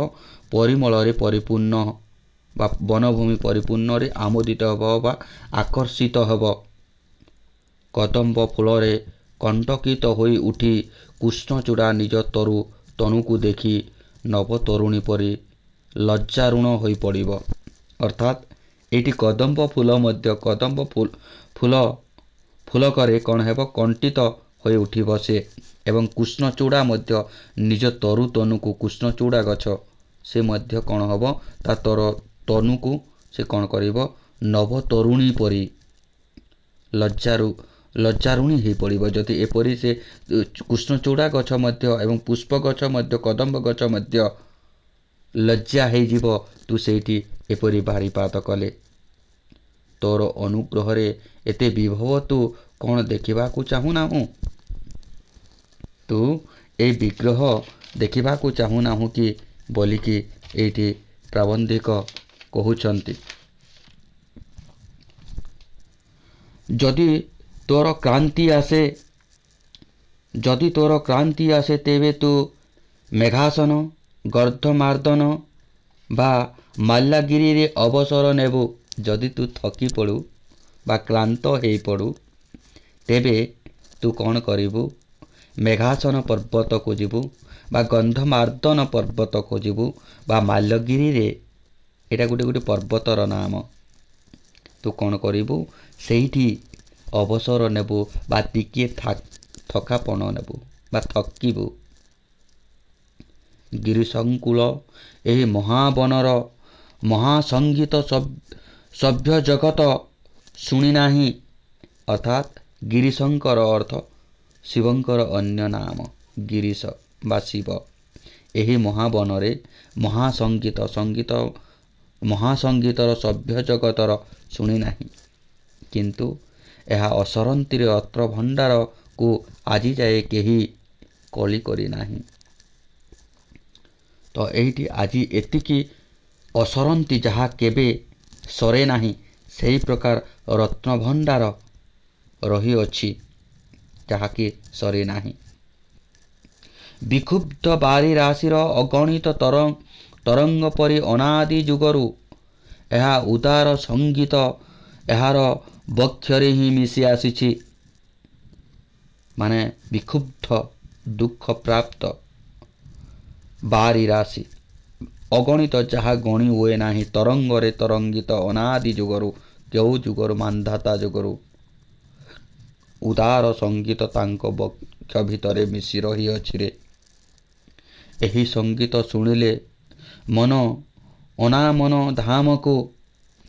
ପରିମଳରେ ପରିପୂର୍ଣ୍ଣ ବା ବନଭୂମି ପରିପୂର୍ଣ୍ଣରେ ଆମୋଦିତ ହେବ ବା ଆକର୍ଷିତ ହେବ। କଦମ୍ବ ଫୁଲରେ କଣ୍ଟକିତ ହୋଇ ଉଠି କୃଷ୍ଣଚୂଡ଼ା ନିଜ ତନୁକୁ ଦେଖି ନବତରୁଣୀ ପରି ଲଜ୍ଜାରୁଣ ହୋଇପଡ଼ିବ। ଅର୍ଥାତ୍ ଏଇଠି କଦମ୍ବ ଫୁଲ ମଧ୍ୟ ଫୁଲକରେ କ'ଣ ହେବ, କଣ୍ଟିତ ହୋଇ ଉଠିବ ସେ। ଏବଂ କୃଷ୍ଣଚୂଡ଼ା ମଧ୍ୟ ନିଜ ତନୁକୁ, କୃଷ୍ଣଚୂଡ଼ା ଗଛ ସେ ମଧ୍ୟ କ'ଣ ହେବ, ତା ତନୁକୁ ସେ କ'ଣ କରିବ, ନବତରୁଣୀ ପରି ଲଜ୍ଜାରୁଣୀ ହୋଇପଡ଼ିବ। ଯଦି ଏପରି ସେ କୃଷ୍ଣଚୂଡ଼ା ଗଛ ମଧ୍ୟ ଏବଂ ପୁଷ୍ପ ଗଛ ମଧ୍ୟ, କଦମ୍ବ ଗଛ ମଧ୍ୟ ଲଜ୍ଜା ହୋଇଯିବ, ତୁ ସେଇଠି ଏପରି ବାରିପାତ କଲେ। ତୋର ଅନୁଗ୍ରହରେ ଏତେ ବିଭବ ତୁ କ'ଣ ଦେଖିବାକୁ ଚାହୁଁନାହୁଁ? ତୁ ଏଇ ବିଗ୍ରହ ଦେଖିବାକୁ ଚାହୁଁନାହୁଁ କି ବୋଲିକି ଏଇଠି ପ୍ରାବନ୍ଧିକ କହୁଛନ୍ତି। ଯଦି ତୋର କ୍ରାନ୍ତି ଆସେ ତେବେ ତୁ ମେଘାସନ, ଗର୍ଦ୍ଧମାର୍ଦ୍ଦନ ବା ମାଲ୍ୟାଗିରିରେ ଅବସର ନେବୁ। ଯଦି ତୁ ଥକି ପଡ଼ୁ ବା କ୍ଳାନ୍ତ ହୋଇପଡ଼ୁ, ତେବେ ତୁ କ'ଣ କରିବୁ, ମେଘାସନ ପର୍ବତକୁ ଯିବୁ ବା ଗନ୍ଧମାର୍ଦ୍ଦନ ପର୍ବତକୁ ଯିବୁ ବା ମାଲ୍ୟଗିରିରେ, ଏଇଟା ଗୋଟେ ପର୍ବତର ନାମ, ତୁ କ'ଣ କରିବୁ, ସେଇଠି ଅବସର ନେବୁ ବା ଟିକିଏ ଥକାପଣ ନେବୁ ବା ଥକିବୁ। ଗିରିଶଙ୍କୁଳ ଏହି ମହାବନର ମହାସଙ୍ଗୀତ ସଭ୍ୟ ଜଗତ ଶୁଣିନାହିଁ। ଅର୍ଥାତ୍ ଗିରିଶଙ୍କର ଅର୍ଥ ଶିବଙ୍କର ଅନ୍ୟ ନାମ ଗିରିଶ ବା ଶିବ। ଏହି ମହାବନରେ ମହାସଙ୍ଗୀତର ସଭ୍ୟ ଜଗତର ଶୁଣିନାହିଁ, କିନ୍ତୁ ଏହା ଅସରନ୍ତି ରତ୍ନଭଣ୍ଡାରକୁ ଆଜିଯାଏ କେହି କଳି କରିନାହିଁ। ତ ଏଇଠି ଆଜି ଏତିକି ଅସରନ୍ତି ଯାହା କେବେ ସରେ ନାହିଁ, ସେହି ପ୍ରକାର ରତ୍ନଭଣ୍ଡାର ରହିଅଛି ଯାହାକି ସରେ ନାହିଁ। ବିକ୍ଷୁବ୍ଧ ବାରି ରାଶିର ଅଗଣିତ ତରଙ୍ଗ ପରି ଅନାଦି ଯୁଗରୁ ଏହା ଉଦାର ସଙ୍ଗୀତ ଏହାର ବକ୍ଷରେ ହିଁ ମିଶି ଆସିଛି। ମାନେ ବିକ୍ଷୁବ୍ଧ ଦୁଃଖ ପ୍ରାପ୍ତ ବାରି ରାଶି ଅଗଣିତ, ଯାହା ଗଣି ହୁଏ ନାହିଁ, ତରଙ୍ଗରେ ତରଙ୍ଗିତ ଅନାଦି ଯୁଗରୁ, କେଉଁ ଯୁଗରୁ, ମାନ୍ଧାତା ଯୁଗରୁ ଉଦାର ସଙ୍ଗୀତ ତାଙ୍କ ବକ୍ଷ ଭିତରେ ମିଶି ରହିଅଛି ରେ। ଏହି ସଙ୍ଗୀତ ଶୁଣିଲେ ମନ ଅନାମନ ଧାମକୁ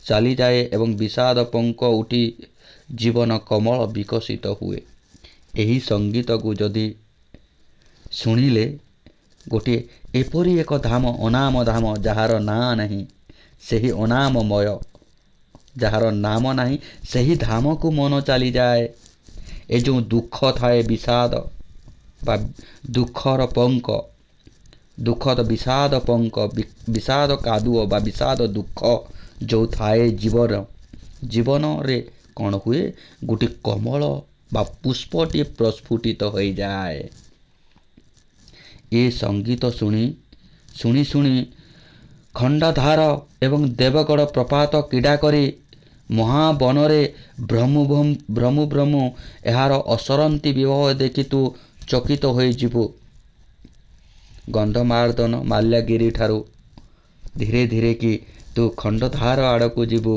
ଚାଲିଯାଏ ଏବଂ ବିଷାଦ ପଙ୍କ ଉଠି ଜୀବନ କମଳ ବିକଶିତ ହୁଏ। ଏହି ସଙ୍ଗୀତକୁ ଯଦି ଶୁଣିଲେ ଗୋଟିଏ ଏପରି ଏକ ଧାମ, ଅନାମ ଧାମ, ଯାହାର ନାଁ ନାହିଁ, ସେହି ଅନାମମୟ ଯାହାର ନାମ ନାହିଁ, ସେହି ଧାମକୁ ମନ ଚାଲିଯାଏ। ଏ ଯେଉଁ ଦୁଃଖ ଥାଏ, ବିଷାଦ ବା ଦୁଃଖର ପଙ୍କ, ଦୁଃଖଦ ବିଷାଦ ପଙ୍କ, ବିଷାଦ କାଦୁଅ ବା ବିଷାଦ ଦୁଃଖ ଯେଉଁ ଥାଏ ଜୀବନରେ କ'ଣ ହୁଏ, ଗୋଟିଏ କମଳ ବା ପୁଷ୍ପଟିଏ ପ୍ରସ୍ଫୁଟିତ ହୋଇଯାଏ। ଏ ସଙ୍ଗୀତ ଶୁଣି ଖଣ୍ଡାଧାର ଏବଂ ଦେବଗଡ଼ ପ୍ରପାତ କ୍ରୀଡ଼ା କରି ମହାବନରେ ଭ୍ରମୁ ଏହାର ଅସରନ୍ତି ବିଭବ ଦେଖି ତୁ ଚକିତ ହୋଇଯିବୁ। ଗନ୍ଧମାର୍ଦ୍ଦନ ମାଲ୍ୟାଗିରି ଠାରୁ ଧୀରେ ଧୀରେ କି ତୁ ଖଣ୍ଡାଧାର ଆଡ଼କୁ ଯିବୁ,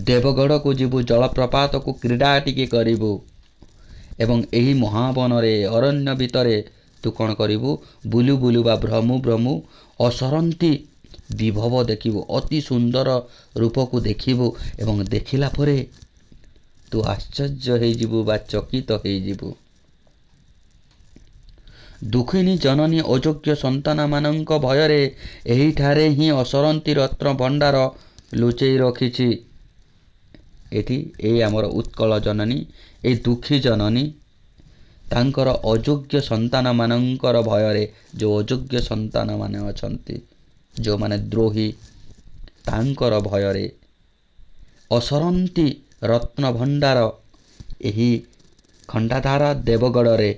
ଦେବଗଡ଼କୁ ଯିବୁ, ଜଳପ୍ରପାତକୁ କ୍ରୀଡ଼ା ଟିକେ କରିବୁ ଏବଂ ଏହି ମହାବନରେ ଅରଣ୍ୟ ଭିତରେ ତୁ କ'ଣ କରିବୁ, ବୁଲୁ ବୁଲୁ ବା ଭ୍ରମୁ ଅସରନ୍ତି ବିଭବ ଦେଖିବୁ, ଅତି ସୁନ୍ଦର ରୂପକୁ ଦେଖିବୁ ଏବଂ ଦେଖିଲା ପରେ ତୁ ଆଶ୍ଚର୍ଯ୍ୟ ହୋଇଯିବୁ ବା ଚକିତ ହୋଇଯିବୁ। ଦୁଃଖିନୀ ଜନନୀ ଅଯୋଗ୍ୟ ସନ୍ତାନମାନଙ୍କ ଭୟରେ ଏହିଠାରେ ହିଁ ଅସରନ୍ତି ରତ୍ନ ଭଣ୍ଡାର ଲୁଚେଇ ରଖିଛି। ଏଠି ଆମର ଉତ୍କଳ ଜନନୀ, ଏ ଦୁଃଖୀ ଜନନୀ ତାଙ୍କର ଅଯୋଗ୍ୟ ସନ୍ତାନମାନଙ୍କର ଭୟରେ, ଯେଉଁ ଅଯୋଗ୍ୟ ସନ୍ତାନମାନେ ଅଛନ୍ତି, ଯେଉଁମାନେ ଦ୍ରୋହୀ, ତାଙ୍କର ଭୟରେ ଅସରନ୍ତି ରତ୍ନଭଣ୍ଡାର ଏହି ଖଣ୍ଡାଧାର ଦେବଗଡ଼ରେ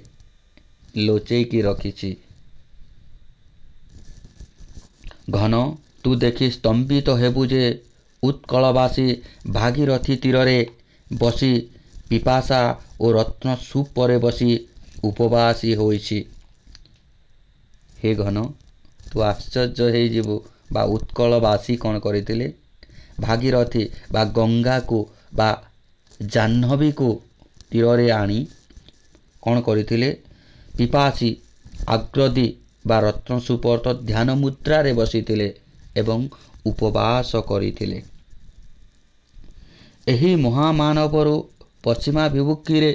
ଲୁଚେଇକି ରଖିଛି। ଘନ ତୁ ଦେଖି ସ୍ତମ୍ଭିତ ହେବୁ ଯେ ଉତ୍କଳବାସୀ ଭାଗୀରଥୀ ତୀରରେ ବସି ପିପାସା ଓ ରତ୍ନ ସୁପରେ ବସି ଉପବାସୀ ହୋଇଛି। ହେ ଘନ, ତୁ ଆଶ୍ଚର୍ଯ୍ୟ ହେଇଯିବୁ। ବା ଉତ୍କଳବାସୀ କ'ଣ କରିଥିଲେ? ଭାଗୀରଥୀ ବା ଗଙ୍ଗାକୁ ବା ଜାହ୍ନବୀକୁ ତୀରରେ ଆଣି କ'ଣ କରିଥିଲେ? ପିପାସୀ ଆଗ୍ରଦୀ ବା ରତ୍ନ ସୁପର୍ତ୍ତ ଧ୍ୟାନ ମୁଦ୍ରାରେ ବସିଥିଲେ ଏବଂ ଉପବାସ କରିଥିଲେ। ଏହି ମହାମାନବରୁ ପଶ୍ଚିମାଭିମୁଖୀରେ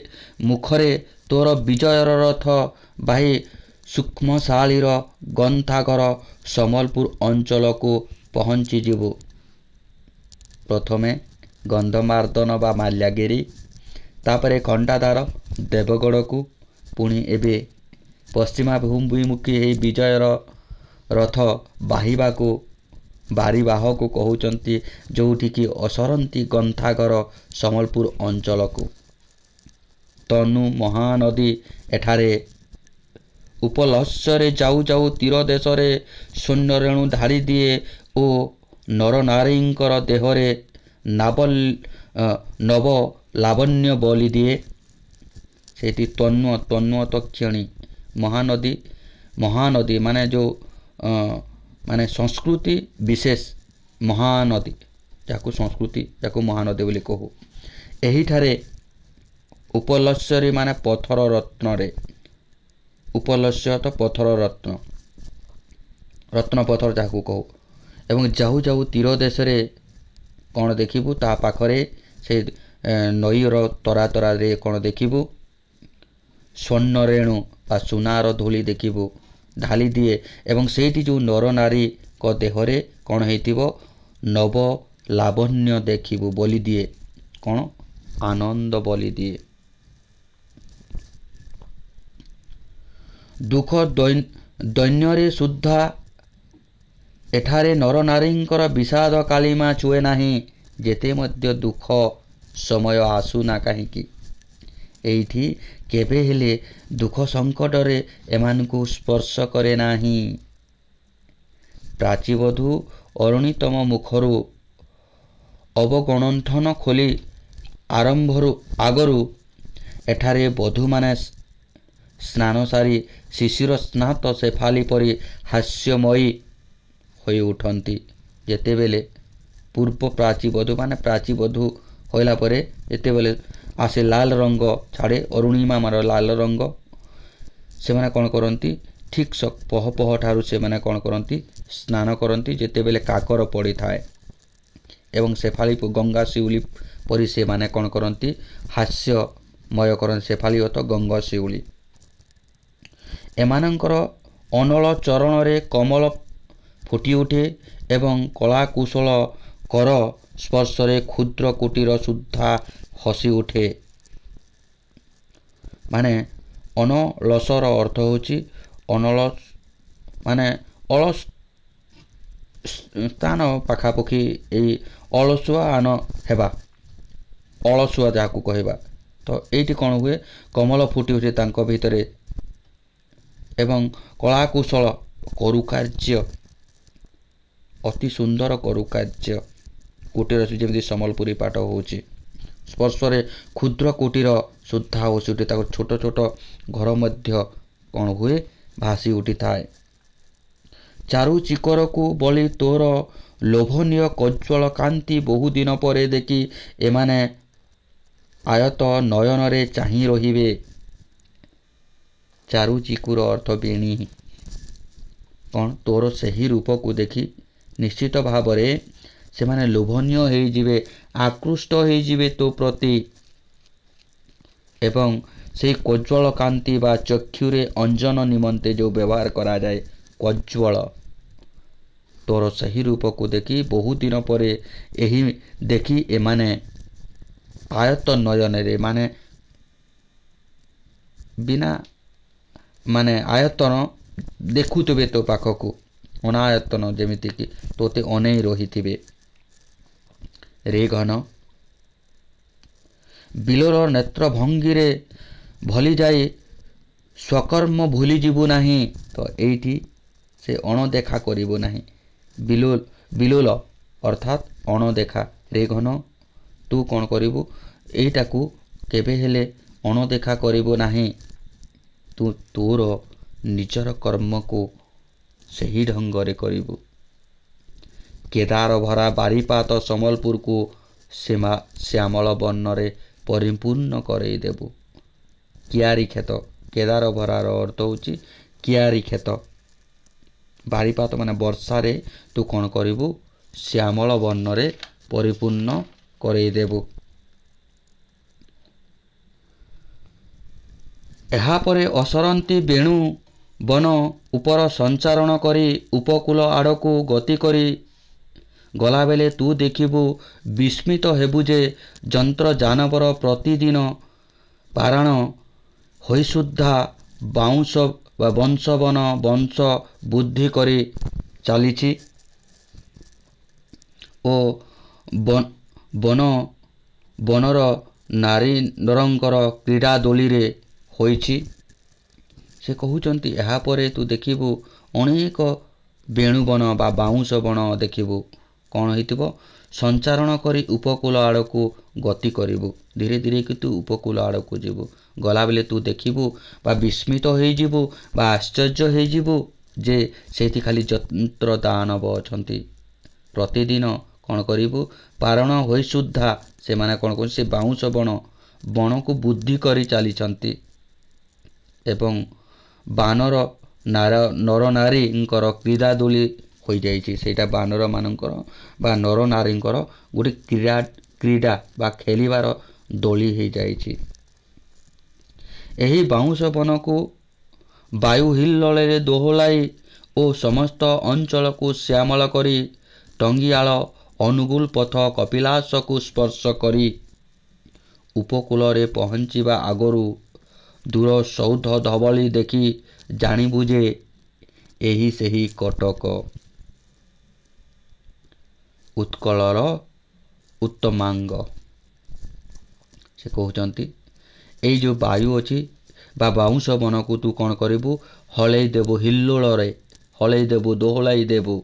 ମୁଖରେ ତୋର ବିଜୟର ରଥ ବାହି ସୂକ୍ଷ୍ମଶାଳୀର ଗନ୍ଥାଘର ସମ୍ବଲପୁର ଅଞ୍ଚଳକୁ ପହଞ୍ଚିଯିବୁ। ପ୍ରଥମେ ଗନ୍ଧମାର୍ଦ୍ଦନ ବା ମାଲ୍ୟାଗିରି, ତାପରେ ଖଣ୍ଡାଧାର ଦେବଗଡ଼କୁ, ପୁଣି ଏବେ ପଶ୍ଚିମାଭିମୁଖୀ ଏହି ବିଜୟର ରଥ ବାହିବାକୁ ବାରିବାହକୁ କହୁଛନ୍ତି, ଯେଉଁଠିକି ଅସରନ୍ତି ଗନ୍ଥାଘର ସମ୍ବଲପୁର ଅଞ୍ଚଳକୁ। ତନୁ ମହାନଦୀ ଏଠାରେ ଉପଲସ୍ୟରେ ଯାଉ ଯାଉ ତୀର ଦେଶରେ ସୈନ୍ୟରେଣୁ ଢାଳି ଦିଏ ଓ ନରନାରୀଙ୍କର ଦେହରେ ନବ ଲାବଣ୍ୟ ବଳି ଦିଏ। ସେଇଠି ତନ୍ୱତକ୍ଷଣୀ ମହାନଦୀ ମାନେ ଯେଉଁ ମାନେ ସଂସ୍କୃତି ବିଶେଷ ମହାନଦୀ, ଯାକୁ ମହାନଦୀ ବୋଲି କହୁ। ଏହିଠାରେ ଉପଲସ୍ୟରୀ ମାନେ ପଥର ରତ୍ନରେ, ଉପଲସ୍ୟ ତ ପଥର ରତ୍ନ ପଥର ଯାହାକୁ କହୁ। ଏବଂ ଯାଉ ଯାଉ ତୀର ଦେଶରେ କ'ଣ ଦେଖିବୁ? ତା ପାଖରେ ସେ ନଈର ତରାତରାରେ କ'ଣ ଦେଖିବୁ? ସ୍ୱର୍ଣ୍ଣରେଣୁ ବା ସୁନାର ଧୂଳି ଦେଖିବୁ ଢାଳି ଦିଏ ଏବଂ ସେଇଠି ଯେଉଁ ନରନାରୀଙ୍କ ଦେହରେ କ'ଣ ହେଇଥିବ? ନବ ଲାବଣ୍ୟ ଦେଖିବୁ ବଳି ଦିଏ। କ'ଣ? ଆନନ୍ଦ ବଳି ଦିଏ। ଦୁଃଖ ଦୈନ୍ୟରେ ସୁଦ୍ଧା ଏଠାରେ ନରନାରୀଙ୍କର ବିଷାଦ କାଳିମା ଛୁଏ ନାହିଁ। ଯେତେ ମଧ୍ୟ ଦୁଃଖ ସମୟ ଆସୁନା କାହିଁକି, ଏଇଠି କେବେ ହେଲେ ଦୁଃଖ ସଙ୍କଟରେ ଏମାନଙ୍କୁ ସ୍ପର୍ଶ କରେ ନାହିଁ। ପ୍ରାଚୀବଧୂ ଅରୁଣିତମ ମୁଖରୁ ଅବଗଣ୍ଠନ ଖୋଲି ଆଗରୁ ଏଠାରେ ବଧୂମାନେ ସ୍ନାନ ସାରି ଶିଶିର ସ୍ନାତ ଶେଫାଳୀ ପରି ହାସ୍ୟମୟୀ ହୋଇ ଉଠନ୍ତି। ଯେତେବେଳେ ପୂର୍ବ ପ୍ରାଚୀବଧୂ ମାନେ ପ୍ରାଚୀବଧୂ ହୋଇଲା ପରେ ଯେତେବେଳେ ଆସେ ଲାଲ ରଙ୍ଗ ଛାଡ଼େ, ଅରୁଣିମାର ଲାଲ ରଙ୍ଗ, ସେମାନେ କ'ଣ କରନ୍ତି? ଠିକ୍ ପହପହ ଠାରୁ ସେମାନେ କ'ଣ କରନ୍ତି? ସ୍ନାନ କରନ୍ତି। ଯେତେବେଳେ କାକର ପଡ଼ିଥାଏ ଏବଂ ଶେଫାଳୀ ଗଙ୍ଗା ଶିଉଳି ପରି ସେମାନେ କ'ଣ କରନ୍ତି? ହାସ୍ୟମୟ କରନ୍ତି। ଶେଫାଳୀ ଅର୍ଥ ଗଙ୍ଗା ଶିଉଳି। ଏମାନଙ୍କର ଅନଳ ଚରଣରେ କମଳ ଫୁଟି ଉଠେ ଏବଂ କଳାକୁଶଳ କର ସ୍ପର୍ଶରେ କ୍ଷୁଦ୍ର କୁଟୀର ସୁଦ୍ଧା ହସି ଉଠେ। ମାନେ ଅନଳସର ଅର୍ଥ ହେଉଛି ଅନଳସ ମାନେ ଅଳସ ସ୍ଥାନ ପାଖାପାଖି, ଏଇ ଅଳସୁଆ ହେବା, ଅଳସୁଆ ଯାହାକୁ କହିବା। ତ ଏଇଠି କ'ଣ ହୁଏ? କମଳ ଫୁଟି ଉଠେ ତାଙ୍କ ଭିତରେ ଏବଂ କଳାକୁଶଳ କରୁକାର୍ଯ୍ୟ, ଅତି ସୁନ୍ଦର କରୁକାର୍ଯ୍ୟ କୁଟୀର, ଯେମିତି ସମ୍ବଲପୁରୀ ପାଟ ହେଉଛି। ସ୍ପର୍ଶରେ କ୍ଷୁଦ୍ର କୁଟୀର ସୁଦ୍ଧା ହସି ଉଠେ। ତାକୁ ଛୋଟ ଛୋଟ ଘର ମଧ୍ୟ କ'ଣ ହୁଏ? ଭାସି ଉଠିଥାଏ। ଚାରୁ ଚିକରକୁ ବଳି ତୋର ଲୋଭନୀୟ କଜ୍ଜ୍ୱଳ କାନ୍ତି ବହୁଦିନ ପରେ ଦେଖି ଏମାନେ ଆୟତ ନୟନରେ ଚାହିଁ ରହିବେ। ଚାରୁ ଚିକୁର ଅର୍ଥ ବେଣୀ। କ'ଣ? ତୋର ସେହି ରୂପକୁ ଦେଖି ନିଶ୍ଚିତ ଭାବରେ ସେମାନେ ଲୋଭନୀୟ ହେଇଯିବେ, ଆକୃଷ୍ଟ ହେଇଯିବେ ତୋ ପ୍ରତି। ଏବଂ ସେହି କଜ୍ଜ୍ୱଳ କାନ୍ତି ବା ଚକ୍ଷୁରେ ଅଞ୍ଜନ ନିମନ୍ତେ ଯେଉଁ ବ୍ୟବହାର କରାଯାଏ କଜ୍ଜ୍ୱଳ, ତୋର ସେହି ରୂପକୁ ଦେଖି ବହୁଦିନ ପରେ ଦେଖି ଏମାନେ ଆୟତ ନୟନରେ ମାନେ ବିନା ମାନେ ଆୟତନ ଦେଖୁଥିବେ ତୋ ପାଖକୁ, ଅନାୟତନ ଯେମିତିକି ତୋତେ ଅନେଇ ରହିଥିବେ। ରେ ଘନ, ବିଲୋର ନେତ୍ର ଭଙ୍ଗୀରେ ଭଲି ଯାଇ ସ୍ୱକର୍ମ ଭୁଲିଯିବୁ ନାହିଁ। ତ ଏଇଠି ସେ ଅଣଦେଖା କରିବୁ ନାହିଁ। ବିଲୁଲ ଅର୍ଥାତ୍ ଅଣଦେଖା। ରେ ଘନ ତୁ କ'ଣ କରିବୁ? ଏଇଟାକୁ କେବେ ହେଲେ ଅଣଦେଖା କରିବୁ ନାହିଁ। ତୁ ତୋର ନିଜର କର୍ମକୁ ସେହି ଢଙ୍ଗରେ କରିବୁ। କେଦାର ଭରା ବାରିପାତ ସମ୍ବଲପୁରକୁ ଶ୍ୟାମଳ ବର୍ଣ୍ଣରେ ପରିପୂର୍ଣ୍ଣ କରେଇଦେବୁ। କିଆରୀ କ୍ଷେତ, କେଦାର ଭରାର ଅର୍ଥ ହେଉଛି କିଆରୀ କ୍ଷେତ। ବାରିପାତ ମାନେ ବର୍ଷାରେ ତୁ କ'ଣ କରିବୁ? ଶ୍ୟାମଳ ବର୍ଣ୍ଣରେ ପରିପୂର୍ଣ୍ଣ କରେଇଦେବୁ। ଏହାପରେ ଅସରନ୍ତି ବେଣୁ ବନ ଉପର ସଞ୍ଚାରଣ କରି ଉପକୂଳ ଆଡ଼କୁ ଗତି କରି ଗଲାବେଳେ ତୁ ଦେଖିବୁ, ବିସ୍ମିତ ହେବୁ ଯେ ଯନ୍ତ୍ର ଜାନବର ପ୍ରତିଦିନ ପାରାୟଣ ହୋଇ ସୁଦ୍ଧା ବାଉଁଶ ବା ବଂଶବନ ବଂଶ ବୃଦ୍ଧି କରି ଚାଲିଛି ଓ ବନର ନାରୀ ନରଙ୍କର କ୍ରୀଡ଼ା ଦୋଳିରେ ହୋଇଛି। ସେ କହୁଛନ୍ତି ଏହାପରେ ତୁ ଦେଖିବୁ ଅନେକ ବେଣୁବନ ବା ବାଉଁଶ ବନ ଦେଖିବୁ। କ'ଣ ହେଇଥିବ? ସଞ୍ଚାରଣ କରି ଉପକୂଳ ଆଡ଼କୁ ଗତି କରିବୁ। ଧୀରେ ଧୀରେ କି ତୁ ଉପକୂଳ ଆଡ଼କୁ ଯିବୁ। ଗଲାବେଳେ ତୁ ଦେଖିବୁ ବା ବିସ୍ମିତ ହୋଇଯିବୁ ବା ଆଶ୍ଚର୍ଯ୍ୟ ହୋଇଯିବୁ ଯେ ସେଇଠି ଖାଲି ଯନ୍ତ୍ର ଦାନବ ଅଛନ୍ତି। ପ୍ରତିଦିନ କ'ଣ କରିବୁ? ପାରଣ ହୋଇ ସୁଦ୍ଧା ସେମାନେ କ'ଣ କରୁଛନ୍ତି? ସେ ବାଉଁଶ ବଣକୁ ବୃଦ୍ଧି କରି ଚାଲିଛନ୍ତି ଏବଂ ବାନର ନରନାରୀଙ୍କର କ୍ରୀଡ଼ା ଦୋଳି ହୋଇଯାଇଛି। ସେଇଟା ବାନରମାନଙ୍କର ବା ନରନାରୀଙ୍କର ଗୋଟେ କ୍ରୀଡ଼ା ବା ଖେଳିବାର ଦୋଳି ହୋଇଯାଇଛି। ଏହି ବାଉଁଶ ବନକୁ ବାୟୁ ହିଲ୍ଲୋଳରେ ଦୋହଲାଇ ଓ ସମସ୍ତ ଅଞ୍ଚଳକୁ ଶ୍ୟାମଳ କରି ଟଙ୍ଗିଆଳ ଅନୁଗୁଳ ପଥ କପିଳାସକୁ ସ୍ପର୍ଶ କରି ଉପକୂଳରେ ପହଞ୍ଚିବା ଆଗରୁ ଦୂର ସୌଧ ଧବଳି ଦେଖି ଜାଣିବୁ ଯେ ଏହି ସେହି କଟକ, ଉତ୍କଳର ଉତ୍ତମାଙ୍ଗ। ସେ କହୁଛନ୍ତି ଏଇ ଯେଉଁ ବାୟୁ ଅଛି ବା ବାଉଁଶ ବନକୁ ତୁ କ'ଣ କରିବୁ? ହଳେଇ ଦେବୁ, ହିଲ୍ଲୋଳରେ ହଳେଇ ଦେବୁ, ଦୋହଲାଇ ଦେବୁ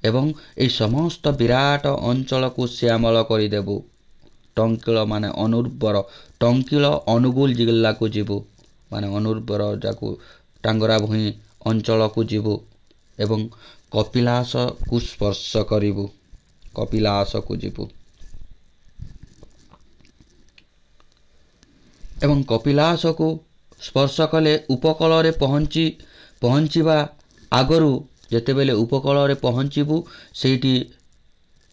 ଏବଂ ଏହି ସମସ୍ତ ବିରାଟ ଅଞ୍ଚଳକୁ ଶ୍ୟାମଳ କରିଦେବୁ। ଟଙ୍କିଳ ମାନେ ଅନୁର୍ବର, ଟଙ୍କିଳ ଅନୁଗୁଳ ଜିଲ୍ଲାକୁ ଯିବୁ ମାନେ ଅନୁର୍ବର ଯାକୁ ଟାଙ୍ଗରା ଭୂଇଁ ଅଞ୍ଚଳକୁ ଯିବୁ ଏବଂ କପିଳାସକୁ ସ୍ପର୍ଶ କରିବୁ। କପିଳାସକୁ ଯିବୁ ଏବଂ କପିଳାସକୁ ସ୍ପର୍ଶ କଲେ ଉପକୂଳରେ ପହଞ୍ଚିବା ଆଗରୁ ଯେତେବେଳେ ଉପକୂଳରେ ପହଞ୍ଚିବୁ ସେଇଠି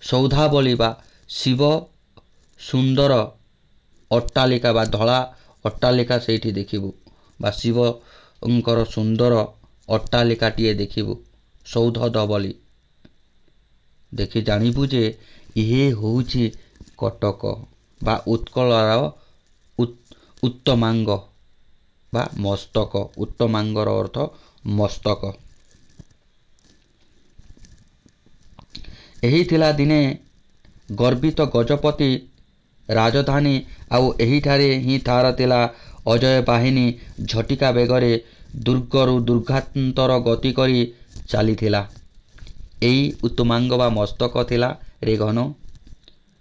ସୌଧାବଳୀ ବା ଶିବ ସୁନ୍ଦର ଅଟ୍ଟାଳିକା ବା ଧଳା ଅଟ୍ଟାଳିକା ସେଇଠି ଦେଖିବୁ ବା ଶିବଙ୍କର ସୁନ୍ଦର ଅଟ୍ଟାଳିକାଟିଏ ଦେଖିବୁ। ସୌଧ ଧବଳି ଦେଖି ଜାଣିବୁ ଯେ ଇଏ ହେଉଛି କଟକ ବା ଉତ୍କଳର ଉତ୍ତମାଙ୍ଗ ବା ମସ୍ତକ। ଉତ୍ତମାଙ୍ଗର ଅର୍ଥ ମସ୍ତକ। ଏହି ଥିଲା ଦିନେ ଗର୍ବିତ ଗଜପତି ରାଜଧାନୀ ଆଉ ଏହିଠାରେ ହିଁ ତାର ଥିଲା ଅଜୟ ବାହିନୀ ଝଟିକା ବେଗରେ ଦୁର୍ଗରୁ ଦୁର୍ଗାନ୍ତର ଗତି କରି ଚାଲିଥିଲା। ଏଇ ଉତ୍ତମାଙ୍ଗ ବା ମସ୍ତକ ଥିଲା ରେଘନ।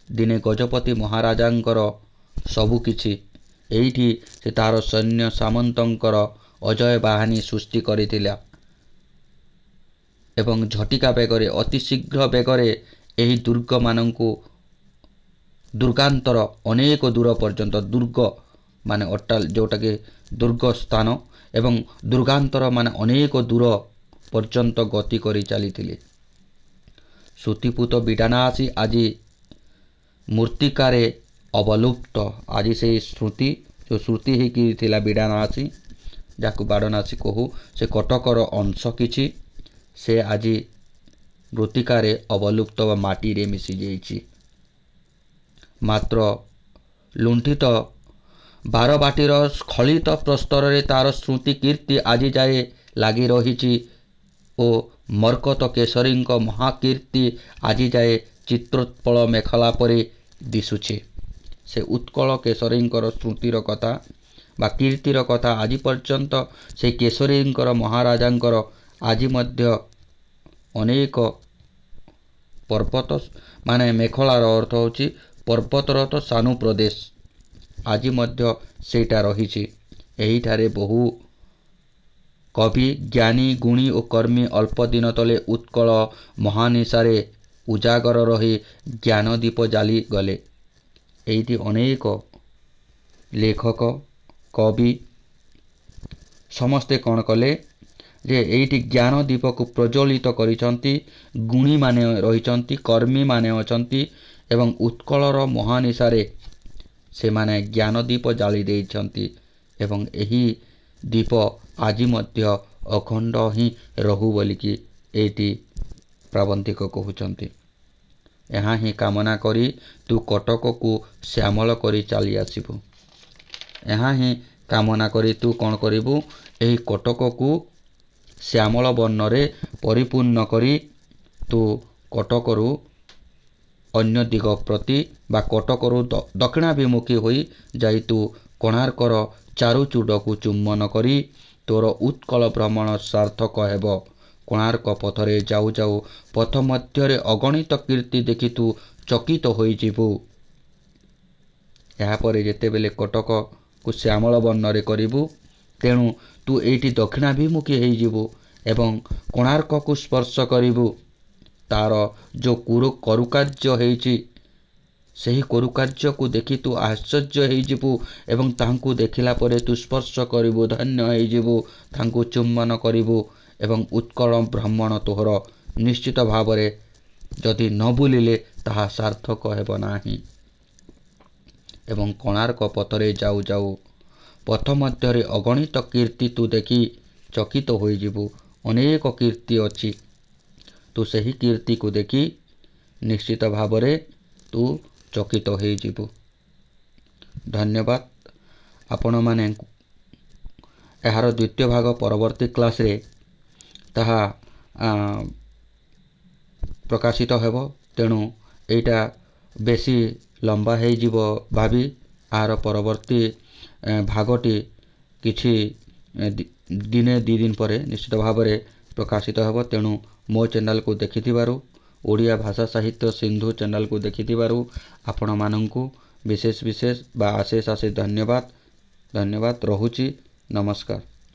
ଦିନେ ଗଜପତି ମହାରାଜାଙ୍କର ସବୁକିଛି ଏଇଠି ସେ ତାହାର ସୈନ୍ୟ ସାମନ୍ତଙ୍କର ଅଜୟ ବାହିନୀ ସୃଷ୍ଟି କରିଥିଲା ଏବଂ ଝଟିକା ବେଗରେ ଅତି ଶୀଘ୍ର ବେଗରେ ଏହି ଦୁର୍ଗମାନଙ୍କୁ ଦୁର୍ଗାନ୍ତର ଅନେକ ଦୂର ପର୍ଯ୍ୟନ୍ତ ଦୁର୍ଗ ମାନେ ଯେଉଁଟାକି ଦୁର୍ଗ ସ୍ଥାନ ଏବଂ ଦୁର୍ଗାନ୍ତର ମାନେ ଅନେକ ଦୂର ପର୍ଯ୍ୟନ୍ତ ଗତି କରି ଚାଲିଥିଲେ। ଶ୍ରୁତିପୁତ ବିଡ଼ାନାସୀ ଆଜି ମୂର୍ତ୍ତିକାରେ ଅବଲୁପ୍ତ। ଆଜି ସେଇ ଶ୍ରୁତି ହେଇକି ଥିଲା ବିଡ଼ାନାସୀ ଯାହାକୁ ବାଡ଼ନାସୀ କହୁ, ସେ କଟକର ଅଂଶ କିଛି ସେ ଆଜି ମୃତ୍ତିକାରେ ଅବଲୁପ୍ତ ବା ମାଟିରେ ମିଶିଯାଇଛି। ମାତ୍ର ଲୁଣ୍ଠିତ ବାରବାଟୀର ସ୍ଖଳିତ ପ୍ରସ୍ତରରେ ତାର ସ୍ମୃତି କୀର୍ତ୍ତି ଆଜି ଯାଏ ଲାଗି ରହିଛି ଓ ମର୍କତ କେଶରୀଙ୍କ ମହାକୀର୍ତ୍ତି ଆଜି ଯାଏ ଚିତ୍ରୋତ୍ପଳ ମେଖଲା ପରି ଦିଶୁଛି। ସେ ଉତ୍କଳ କେଶରୀଙ୍କର ସ୍ମୃତିର କଥା ବା କୀର୍ତ୍ତିର କଥା ଆଜି ପର୍ଯ୍ୟନ୍ତ ସେ କେଶରୀଙ୍କର ମହାରାଜାଙ୍କର ଆଜି ମଧ୍ୟ ଅନେକ पर्वत माने मेखलार अर्थ होची पर्वतर तो सानु प्रदेश आज मध्य सेटा रही। एहिठारे बहु कवि ज्ञानी गुणी और कर्मी अल्प दिन तले उत्कल महानिशारे उजागर रही ज्ञानदीप जाली गले। एइटी अनेक लेखक कवि समस्ते कौन कले जे एइटी ज्ञानदीप को प्रज्वलित करिसंती। गुणी माने रहिसंती, कर्मी माने अछंती एवं उत्कलर महानिशारे से माने ज्ञानदीप जाली देइछंती एवं एही दीप आज मध्य अखंड ही रहू बोलिकी एटी प्राबंधिक कहउछंती। यहाँ ही कामना करी तू कटक को श्यामल करी चली आसबू। यहाँ ही कामना करी तू कौन करिबू एही कटक को श्यामल वर्णरे परिपूर्ण करी तू कटकरू अन्य दिग प्रति बा कटकरू दक्षिणाभिमुखी होई जाई तू कोणार्कर चारुचूड़ को चुम्बन करी तोर उत्कल भ्रमण सार्थक हेब। कोणार्क पथरे जाऊ जाऊ पथ मध्यरे अगणित कीर्ति देखि तू चकित होई जिबू। यापर जेतेबेले कटक को श्यामल वर्णरे करिबू तेणु तू एटी दक्षिणाभिमुखी होई जिबू एवं कोणार्क को स्पर्श करिबू। तार जो करुकार्य हेइची ସେହି କରୁକାର୍ଯ୍ୟକୁ ଦେଖି ତୁ ଆଶ୍ଚର୍ଯ୍ୟ ହେଇଯିବୁ ଏବଂ ତାଙ୍କୁ ଦେଖିଲା ପରେ ତୁ ସ୍ପର୍ଶ କରିବୁ, ଧନ୍ୟ ହେଇଯିବୁ, ତାଙ୍କୁ ଚୁମ୍ବନ କରିବୁ ଏବଂ ଉତ୍କଳ ଭ୍ରମଣ ତୋହର ନିଶ୍ଚିତ ଭାବରେ ଯଦି ନ ବୁଲିଲେ ତାହା ସାର୍ଥକ ହେବ ନାହିଁ। ଏବଂ କୋଣାର୍କ ପଥରେ ଯାଉ ଯାଉ ପଥ ମଧ୍ୟରେ ଅଗଣିତ କୀର୍ତ୍ତି ତୁ ଦେଖି ଚକିତ ହୋଇଯିବୁ। ଅନେକ କୀର୍ତ୍ତି ଅଛି, ତୁ ସେହି କୀର୍ତ୍ତିକୁ ଦେଖି ନିଶ୍ଚିତ ଭାବରେ ତୁ ଚକିତ ହୋଇଯିବୁ। ଧନ୍ୟବାଦ। ଆପଣମାନେ ଏହାର ଦ୍ୱିତୀୟ ଭାଗ ପରବର୍ତ୍ତୀ କ୍ଲାସ୍ରେ ତାହା ପ୍ରକାଶିତ ହେବ। ତେଣୁ ଏଇଟା ବେଶୀ ଲମ୍ବା ହେଇଯିବ ଭାବି ଏହାର ପରବର୍ତ୍ତୀ ଭାଗଟି କିଛି ଦିନେ ଦୁଇ ଦିନ ପରେ ନିଶ୍ଚିତ ଭାବରେ ପ୍ରକାଶିତ ହେବ। ତେଣୁ ମୋ ଚ୍ୟାନେଲକୁ ଦେଖିଥିବାରୁ, ଓଡ଼ିଆ ଭାଷା ସାହିତ୍ୟ ସିନ୍ଧୁ ଚ୍ୟାନେଲକୁ ଦେଖିଥିବାରୁ ଆପଣମାନଙ୍କୁ ବିଶେଷ ବା ଅଶେଷ ଧନ୍ୟବାଦ ରହୁଛି। ନମସ୍କାର।